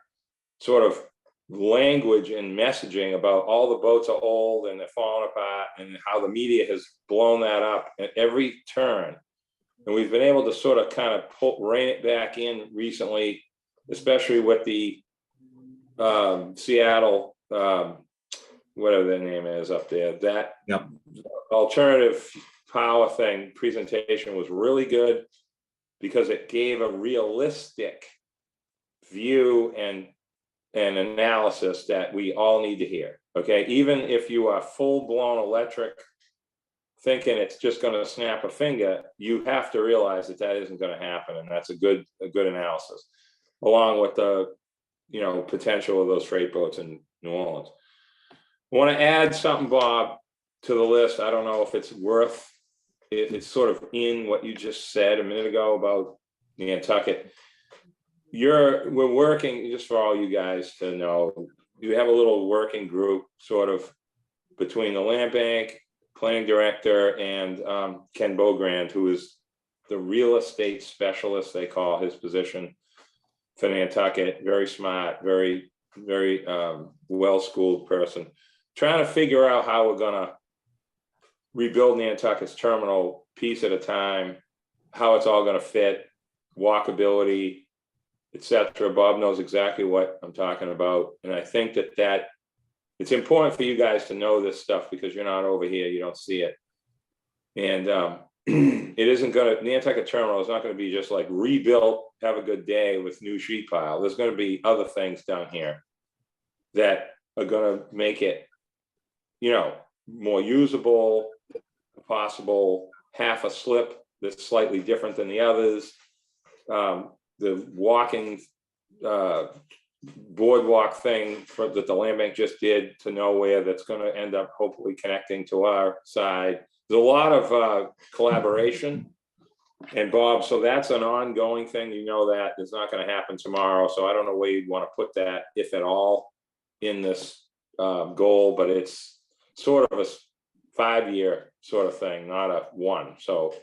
sort of language and messaging about all the boats are old and they're falling apart, and how the media has blown that up at every turn. And we've been able to sort of kind of rein it back in recently, especially with the Seattle whatever their name is up there, that Yep. alternative power thing presentation was really good because it gave a realistic view and analysis that we all need to hear. Okay, even if you are full-blown electric thinking it's just going to snap a finger, you have to realize that that isn't going to happen, and that's a good analysis, along with the potential of those freight boats in New Orleans. I want to add something, Bob, to the list. I don't know if it's worth, if it's sort of in what you just said a minute ago about Nantucket. We're working, just for all you guys to know, you have a little working group sort of between the land bank, planning director, and Ken Bogrand, who is the real estate specialist, they call his position for Nantucket. Very smart, very well-schooled person, trying to figure out how we're gonna rebuild Nantucket's terminal piece at a time, how it's all gonna fit, walkability, etc. Bob knows exactly what I'm talking about, and I think that it's important for you guys to know this stuff because you're not over here, you don't see it. And it isn't gonna, Nantucket Terminal is not gonna be just like rebuilt, have a good day with new sheet pile. There's gonna be other things down here that are gonna make it, more usable, possible, half a slip that's slightly different than the others. The walking boardwalk thing that the land bank just did to nowhere, that's going to end up hopefully connecting to our side. There's a lot of collaboration, and Bob, so that's an ongoing thing. That it's not going to happen tomorrow, so I don't know where you'd want to put that, if at all, in this goal, but it's sort of a 5-year sort of thing, not a 1. So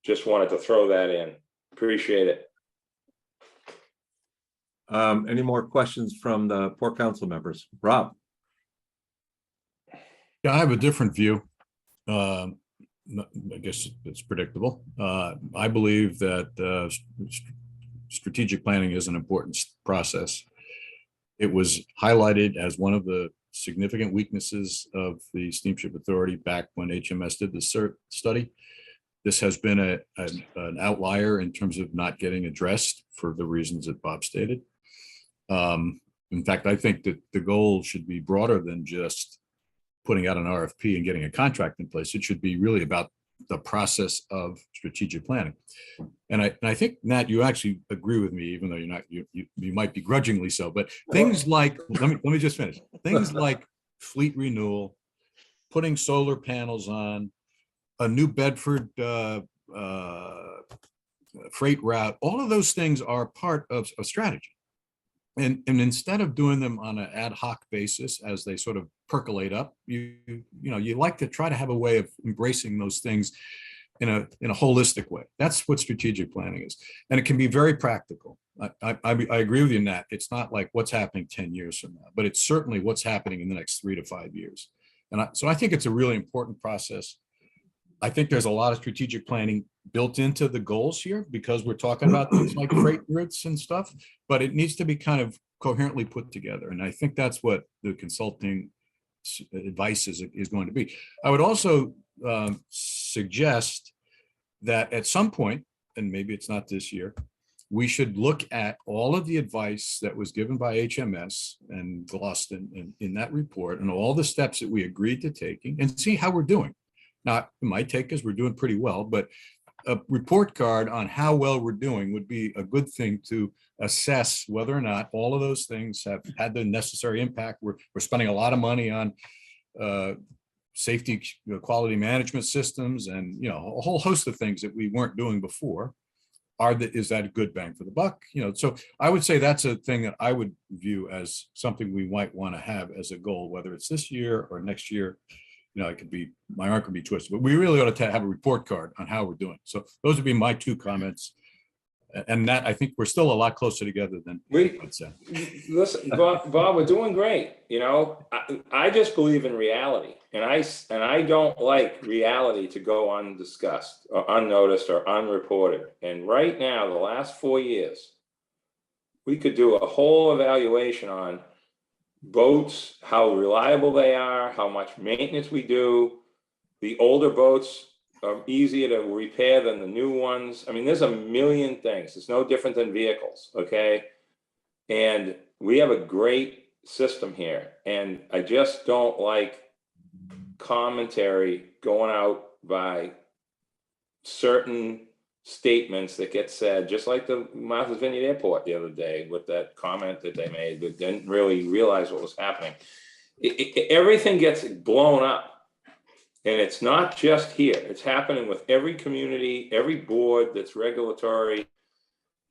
just wanted to throw that in. Appreciate it. Any more questions from the Port Council members? Rob? Yeah, I have a different view. I guess it's predictable. I believe that strategic planning is an important process. It was highlighted as one of the significant weaknesses of the Steamship Authority back when HMS did the CERT study. This has been an outlier in terms of not getting addressed for the reasons that Bob stated. In fact, I think that the goal should be broader than just putting out an RFP and getting a contract in place. It should be really about the process of strategic planning. And I think, Nat, you actually agree with me, even though you're not, you might be grudgingly so, but things like, let me just finish. Things like fleet renewal, putting solar panels on, a New Bedford freight route, all of those things are part of a strategy. And instead of doing them on an ad hoc basis as they sort of percolate up, you like to try to have a way of embracing those things in a holistic way. That's what strategic planning is. And it can be very practical. I agree with you, Nat. It's not like what's happening 10 years from now, but it's certainly what's happening in the next 3 to 5 years. And so I think it's a really important process. I think there's a lot of strategic planning built into the goals here because we're talking about things like freight routes and stuff, but it needs to be kind of coherently put together. And I think that's what the consulting advice is going to be. I would also suggest that at some point, and maybe it's not this year, we should look at all of the advice that was given by HMS and Gloston in that report and all the steps that we agreed to taking and see how we're doing. Now, my take is we're doing pretty well, but a report card on how well we're doing would be a good thing to assess whether or not all of those things have had the necessary impact. We're spending a lot of money on safety, quality management systems, and a whole host of things that we weren't doing before. Is that a good bang for the buck? So I would say that's a thing that I would view as something we might want to have as a goal, whether it's this year or next year. It could be, my arm could be twisted, but we really ought to have a report card on how we're doing. So those would be my 2 comments. And that, I think we're still a lot closer together than We I'd say. listen, Bob, we're doing great. I just believe in reality, and I don't like reality to go undiscussed or unnoticed or unreported. And right now, the last 4 years, we could do a whole evaluation on boats, how reliable they are, how much maintenance we do. The older boats are easier to repair than the new ones. I mean, there's a million things. It's no different than vehicles, okay? And we have a great system here, and I just don't like commentary going out by certain statements that get said, just like the Martha's Vineyard Airport the other day with that comment that they made, but didn't really realize what was happening. Everything gets blown up. And it's not just here. It's happening with every community, every board that's regulatory.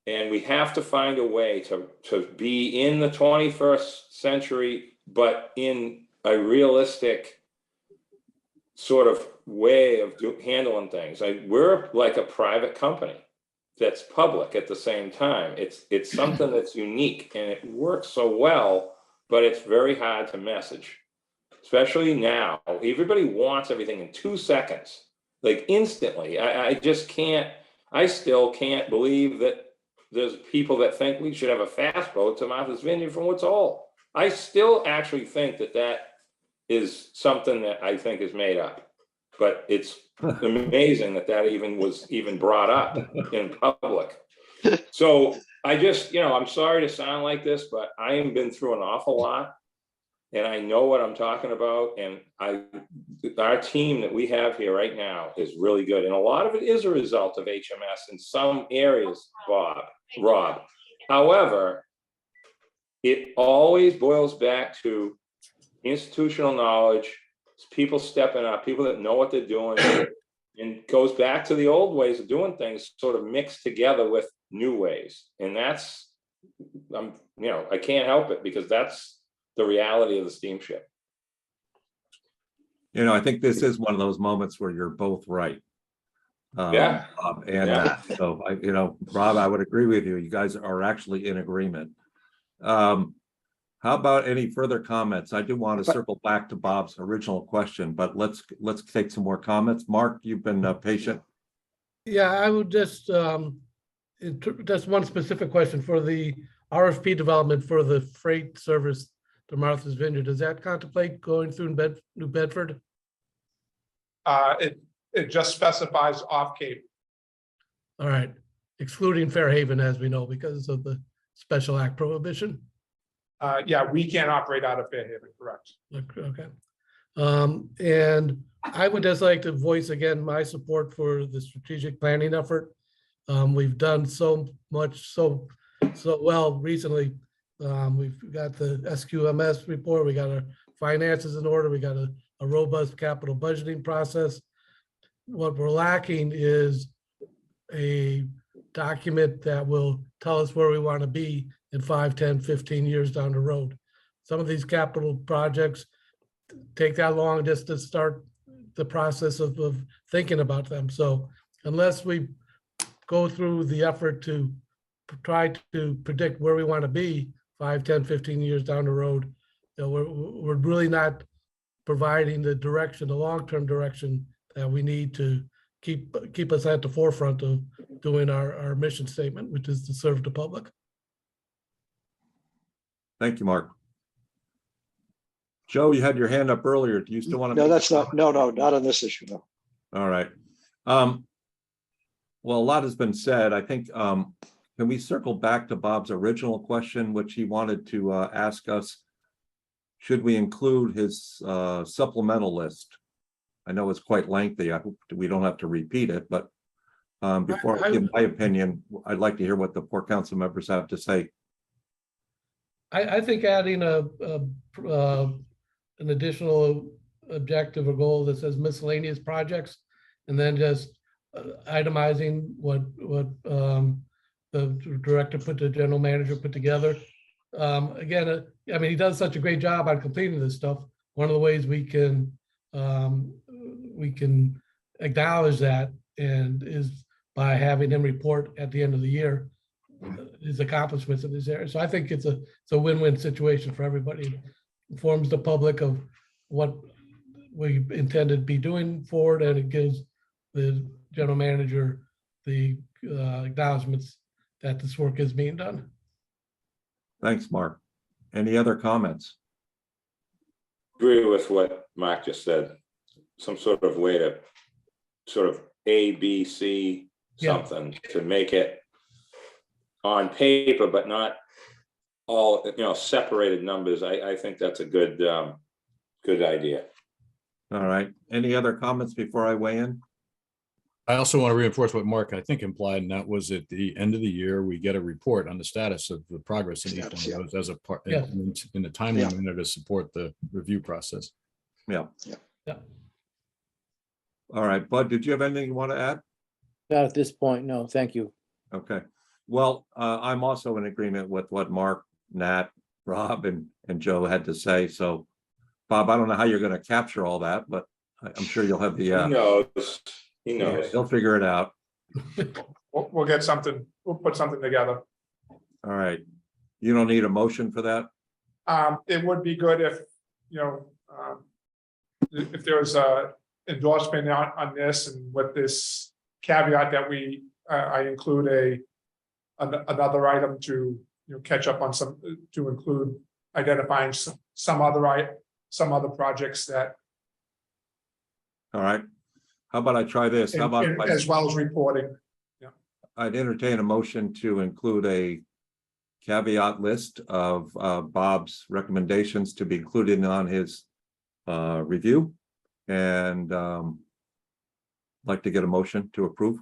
And we have to find a way to be in the 21st century, but in a realistic sort of way of handling things. We're like a private company that's public at the same time. It's something that's unique and it works so well, but it's very hard to message. Especially now, everybody wants everything in 2 seconds, like instantly. I just can't, I still can't believe that there's people that think we should have a fast boat to Martha's Vineyard from Woods Hole. I still actually think that is something that I think is made up, but it's amazing that even was even brought up in public. So I just, I'm sorry to sound like this, but I have been through an awful lot. And I know what I'm talking about, and our team that we have here right now is really good. And a lot of it is a result of HMS in some areas, Rob. However, it always boils back to institutional knowledge, people stepping up, people that know what they're doing, and goes back to the old ways of doing things sort of mixed together with new ways. And that's, I can't help it because that's the reality of the steamship. I think this is one of those moments where you're both right. Yeah. So Rob, I would agree with you. You guys are actually in agreement. How about any further comments? I do want to circle back to Bob's original question, but let's take some more comments. Mark, you've been patient. Yeah, I would just one specific question for the RFP development for the freight service to Martha's Vineyard. Does that contemplate going through New Bedford? It just specifies off Cape. All right, excluding Fairhaven, as we know, because of the special act prohibition. Yeah, we can't operate out of Fairhaven, correct? Okay. And I would just like to voice again my support for the strategic planning effort. We've done so much, so well recently. We've got the SQMS report, we got our finances in order, we got a robust capital budgeting process. What we're lacking is a document that will tell us where we want to be in 5, 10, 15 years down the road. Some of these capital projects take that long just to start the process of thinking about them. So unless we go through the effort to try to predict where we want to be 5, 10, 15 years down the road, we're really not providing the direction, the long-term direction that we need to keep us at the forefront of doing our mission statement, which is to serve the public. Thank you, Mark. Joe, you had your hand up earlier. Do you still want to? No, that's not, no, not on this issue, no. All right. Well, a lot has been said. I think, can we circle back to Bob's original question, which he wanted to ask us? Should we include his supplemental list? I know it's quite lengthy. I hope we don't have to repeat it, but before I give my opinion, I'd like to hear what the Port Council members have to say. I think adding an additional objective or goal that says miscellaneous projects, and then just itemizing what the director the general manager put together. Again, I mean, he does such a great job on completing this stuff. One of the ways we can acknowledge that and is by having him report at the end of the year his accomplishments in this area. So I think it's a win-win situation for everybody. It informs the public of what we intended to be doing forward, and it gives the general manager the acknowledgements that this work is being done. Thanks, Mark. Any other comments? agree with what Mark just said. Some sort of way to sort of A, B, C, Yeah. something to make it on paper, but not all, separated numbers. I think that's a good, good idea. All right. Any other comments before I weigh in? I also want to reinforce what Mark, I think, implied, and that was at the end of the year, we get a report on the status of the progress in each Status, one yeah. of those as a part, Yeah. in a timely Yeah. manner to support the review process. Yeah. Yeah. All right, Bud, did you have anything you want to add? Not at this point, no, thank you. Okay, well, I'm also in agreement with what Mark, Nat, Rob, and Joe had to say, so Bob, I don't know how you're gonna capture all that, but I'm sure you'll have He the, knows, he knows. he'll figure it out. We'll get something, we'll put something together. All right, you don't need a motion for that? It would be good if, if there was a endorsement on this and with this caveat that I include another item to, catch up on to include identifying some other projects that, All right, how about I try this? How about as well as reporting. I'd entertain a motion to include a caveat list of Bob's recommendations to be included on his review, and like to get a motion to approve.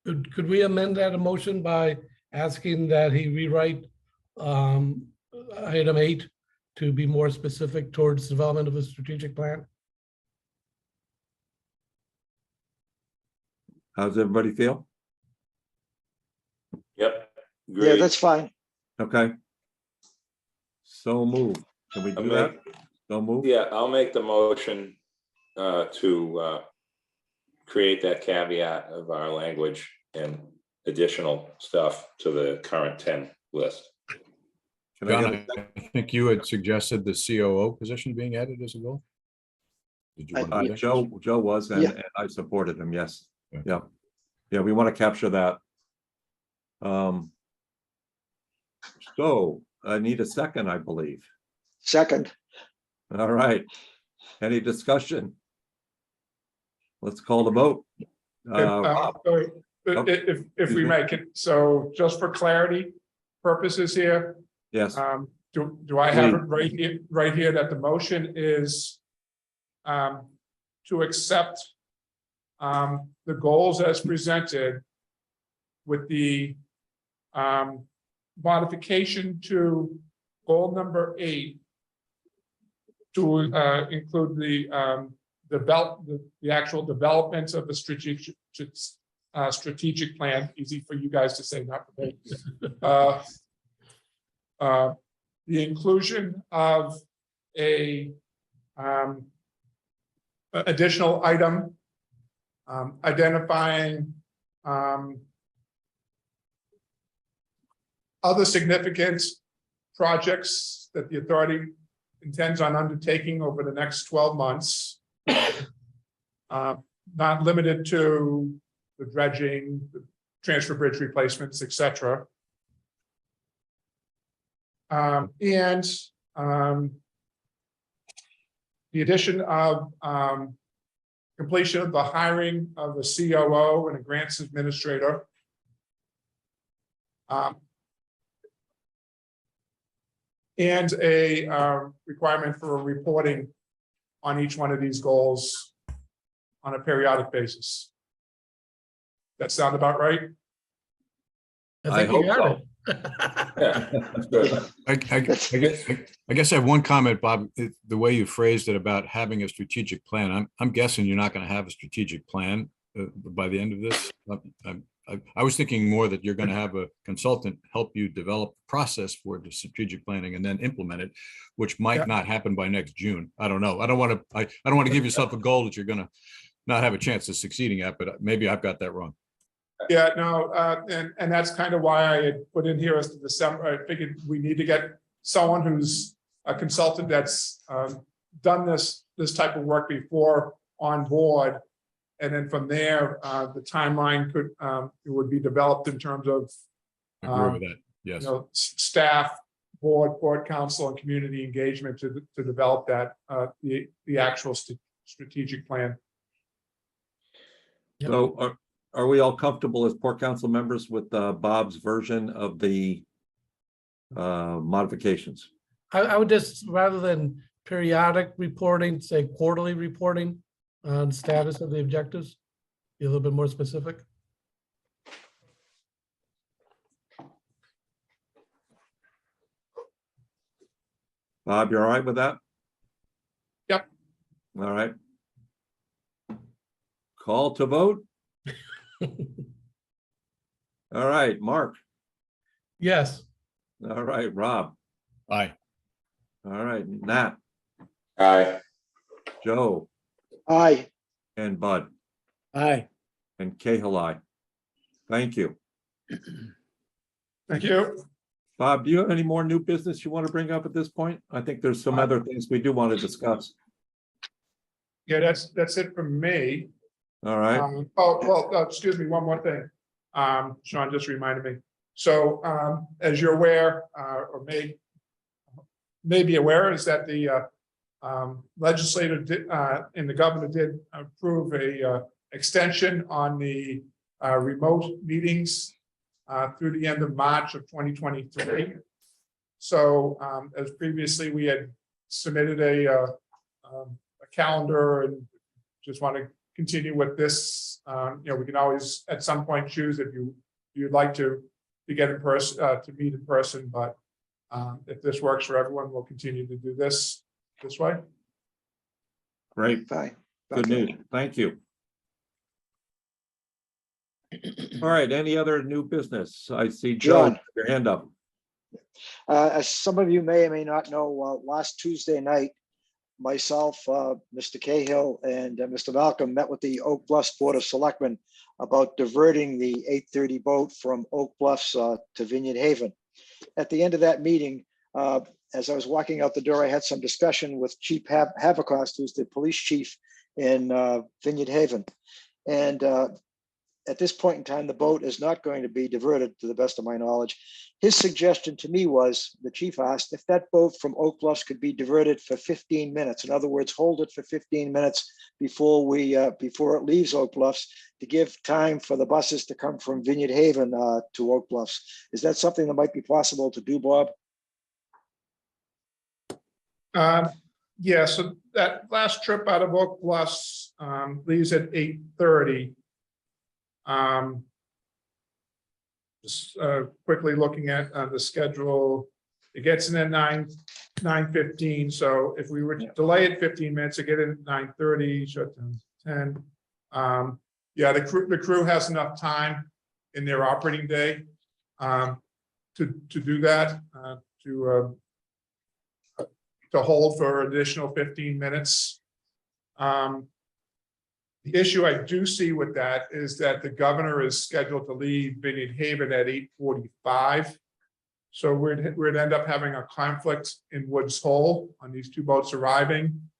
Could we amend that motion by asking that he rewrite item 8 to be more specific towards development of a strategic plan? How does everybody feel? Yep. Yeah, Agreed. that's fine. Okay. So move. Can we do that? So move? Yeah, I'll make the motion to create that caveat of our language and additional stuff to the current 10 list. Can I John, get a I think you had suggested the COO position being added as a goal. Did you want to do that? Joe was, and Yeah. and I supported him, yes. Okay. Yeah. Yeah, we want to capture that. So I need a second, I believe. Second, All right. Any discussion? Let's call the vote. Rob, If we make it, so just for clarity purposes here, yes, do I have it right here that the motion is to accept the goals as presented with the modification to goal number 8 to include the actual development of the strategic plan, easy for you guys to say, not for me. The inclusion of a additional item identifying other significant projects that the authority intends on undertaking over the next 12 months. Not limited to the dredging, the transfer bridge replacements, et cetera. And the addition of completion of the hiring of a COO and a grants administrator. And a requirement for reporting on each one of these goals on a periodic basis. That sound about right? I think you hope got so. it. Yeah, that's good. I guess I have one comment, Bob. The way you phrased it about having a strategic plan, I'm guessing you're not going to have a strategic plan by the end of this. I was thinking more that you're going to have a consultant help you develop the process for the strategic planning and then implement it, which might not happen by next June. I don't know. I don't want to give yourself a goal that you're going to not have a chance of succeeding at, but maybe I've got that wrong. Yeah, no, and that's kind of why I had put in here as to December. I figured we need to get someone who's a consultant that's done this type of work before on board. And then from there, the timeline it would be developed in terms of I agree with that. Yes. staff board council and community engagement to develop that, the actual strategic plan. Yep. So are we all comfortable as port council members with Bob's version of the modifications? I would just, rather than periodic reporting, say quarterly reporting on status of the objectives, be a little bit more specific. Bob, you all right with that? Yep. All right. Call to vote. All right, Mark. Yes, All right, Rob. Aye. All right, Nat, Aye. Joe, Aye, and Bud, Aye. and Cahill, aye. Thank you. Thank you. Bob, do you have any more new business you want to bring up at this point? I think there's some other things we do want to discuss. Yeah, that's it from me. All right, Excuse me, one more thing. Sean just reminded me. So, as you're aware, or may be aware, is that the legislator did, and the governor did approve a extension on the remote meetings through the end of March of 2023. So, as previously we had submitted a calendar, and just want to continue with this. We can always at some point choose if you'd like to get in person, to meet in person, but if this works for everyone, we'll continue to do this way. great. fine. Good news. Thank you. All right, any other new business? I see Joe, John. your hand up. As some of you may or may not know, last Tuesday night, myself, Mr. Cahill, and Mr. Malcolm met with the Oak Bluffs Board of Selectmen about diverting the 8:30 boat from Oak Bluffs to Vineyard Haven. At the end of that meeting, as I was walking out the door, I had some discussion with Chief Havacost, who's the police chief in Vineyard Haven. And at this point in time, the boat is not going to be diverted, to the best of my knowledge. His suggestion to me was, the chief asked if that boat from Oak Bluffs could be diverted for 15 minutes. In other words, hold it for 15 minutes before it leaves Oak Bluffs, to give time for the buses to come from Vineyard Haven to Oak Bluffs. Is that something that might be possible to do, Bob? Yeah, so that last trip out of Oak Bluffs leaves at 8:30. Just quickly looking at the schedule, it gets in at 9:15. So if we were to delay it 15 minutes, to get in at 9:30, shut down 10. Yeah, the crew has enough time in their operating day to do that, to hold for an additional 15 minutes. The issue I do see with that is that the governor is scheduled to leave Vineyard Haven at 8:45. So we'd end up having a conflict in Woods Hole on these two boats arriving.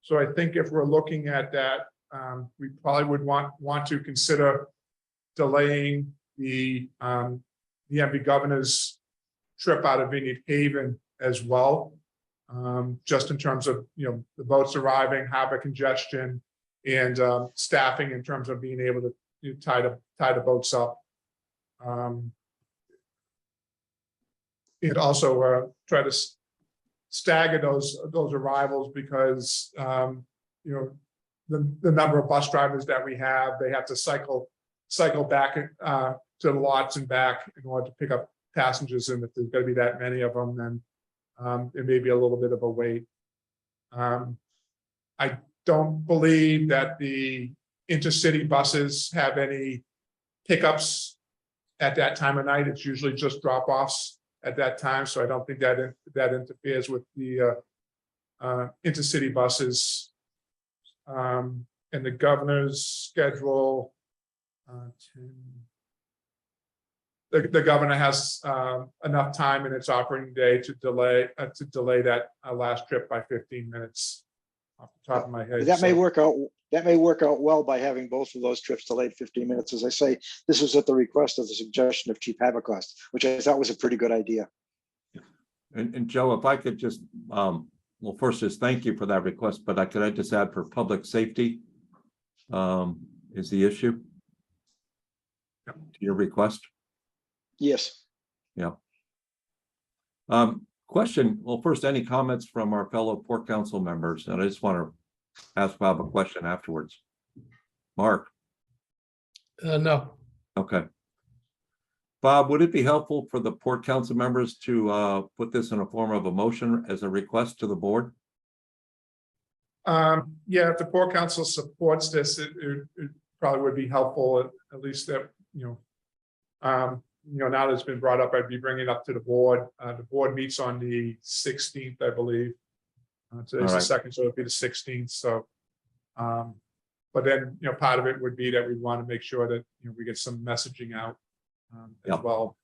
So I think if we're looking at that, we probably would want to consider delaying the MV governor's trip out of Vineyard Haven as well. Just in terms of, the boats arriving, harbor congestion, and staffing in terms of being able to tie the boats up. And also try to stagger those arrivals, because the number of bus drivers that we have, they have to cycle back to the lots and back in order to pick up passengers. And if there's going to be that many of them, then it may be a little bit of a wait. I don't believe that the intercity buses have any pickups at that time of night. It's usually just drop-offs at that time. So I don't think that interferes with the intercity buses. And the governor's schedule, the governor has enough time in its operating day to delay that last trip by 15 minutes off the top of my head. That may work out well by having both of those trips delayed 15 minutes. As I say, this was at the request of the suggestion of Chief Havacost, which I thought was a pretty good idea. And Joe, if I could just, well, first just thank you for that request, but could I just add for public safety? Is the issue? Yep. To your request? Yes. Question, well, first, any comments from our fellow Port Council members? And I just want to ask Bob a question afterwards. Mark, No, okay. Bob, would it be helpful for the Port Council members to put this in a form of a motion as a request to the board? Yeah, if the Port Council supports this, it probably would be helpful, at least that, now that it's been brought up, I'd be bringing it up to the board. The board meets on the 16th, I believe. Today's the Alright. 2nd, so it'd be the 16th, so. But then, part of it would be that we want to make sure that, we get some messaging out as Yep. well.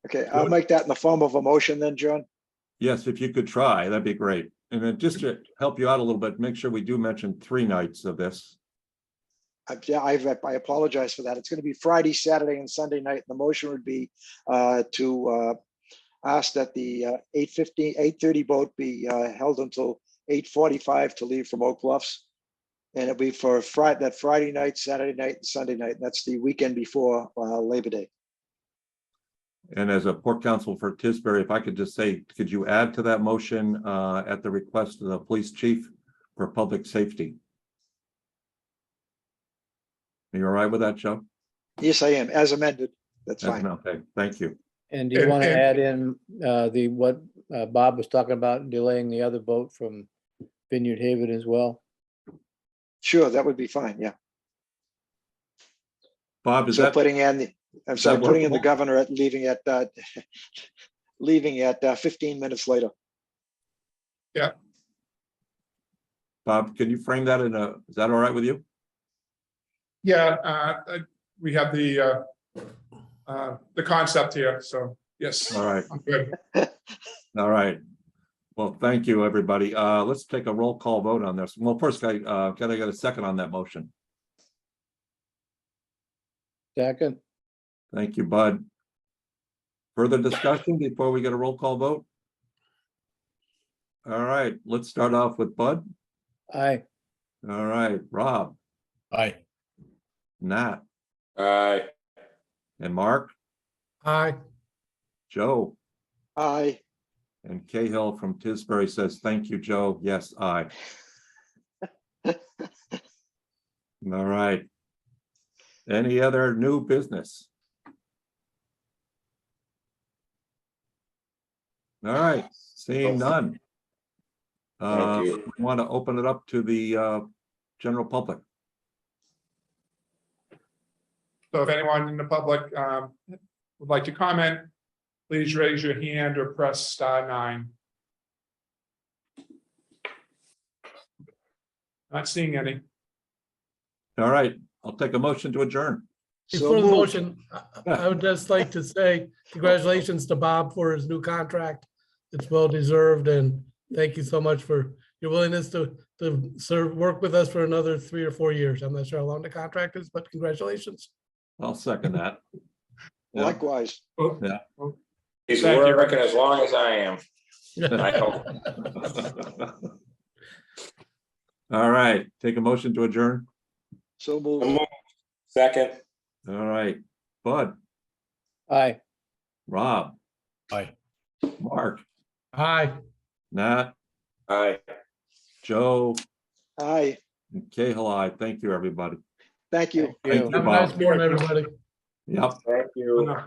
Okay, I'll make that in the form of a motion then, John. Yes, if you could try, that'd be great. And then just to help you out a little bit, make sure we do mention 3 nights of this. Yeah, I apologize for that. It's going to be Friday, Saturday, and Sunday night. The motion would be to ask that the 8:30 boat be held until 8:45 to leave from Oak Bluffs. And it'll be for Friday night, Saturday night, and Sunday night. And that's the weekend before Labor Day. And as a Port Council for Tisbury, if I could just say, could you add to that motion at the request of the police chief for public safety? Are you all right with that, Joe? Yes, I am, as amended. That's fine. Okay, thank you. And do you want to add in what Bob was talking about, delaying the other boat from Vineyard Haven as well? Sure, that would be fine, yeah. Bob, is So that, putting in, that putting in the workable? governor at leaving at 15 minutes later. Bob, can you frame that is that all right with you? Yeah, we have the concept here, so yes. All right, I'm good. all right. Well, thank you, everybody. Let's take a roll call vote on this. Well, first, can I get a second on that motion? Second, Thank you, Bud. Further discussion before we get a roll call vote? All right, let's start off with Bud. aye. All right, Rob, Aye. Nat, Aye. and Mark, aye. Joe, Aye. and Cahill from Tisbury says, thank you, Joe. Yes, aye. All right. Any other new business? All right, seeing none. Thank you. We want to open it up to the general public. So if anyone in the public would like to comment, please raise your hand or press *9. Not seeing any. All right, I'll take a motion to adjourn. So Before the moved. motion, I would just like to say congratulations to Bob for his new contract. It's well deserved, and thank you so much for your willingness to work with us for another 3 or 4 years. I'm not sure how long the contract is, but congratulations. I'll second that. Yeah. Likewise. He's Thank you. working as long as I am. I hope. All right, take a motion to adjourn. So moved. Second. All right, Bud, Aye. Rob, Aye. Mark, Aye. Nat, Aye. Joe, Aye. and Cahill, aye. Thank you, everybody. Thank you. Thank you, Have a nice Bob. morning, everybody. Yep. Thank you. No.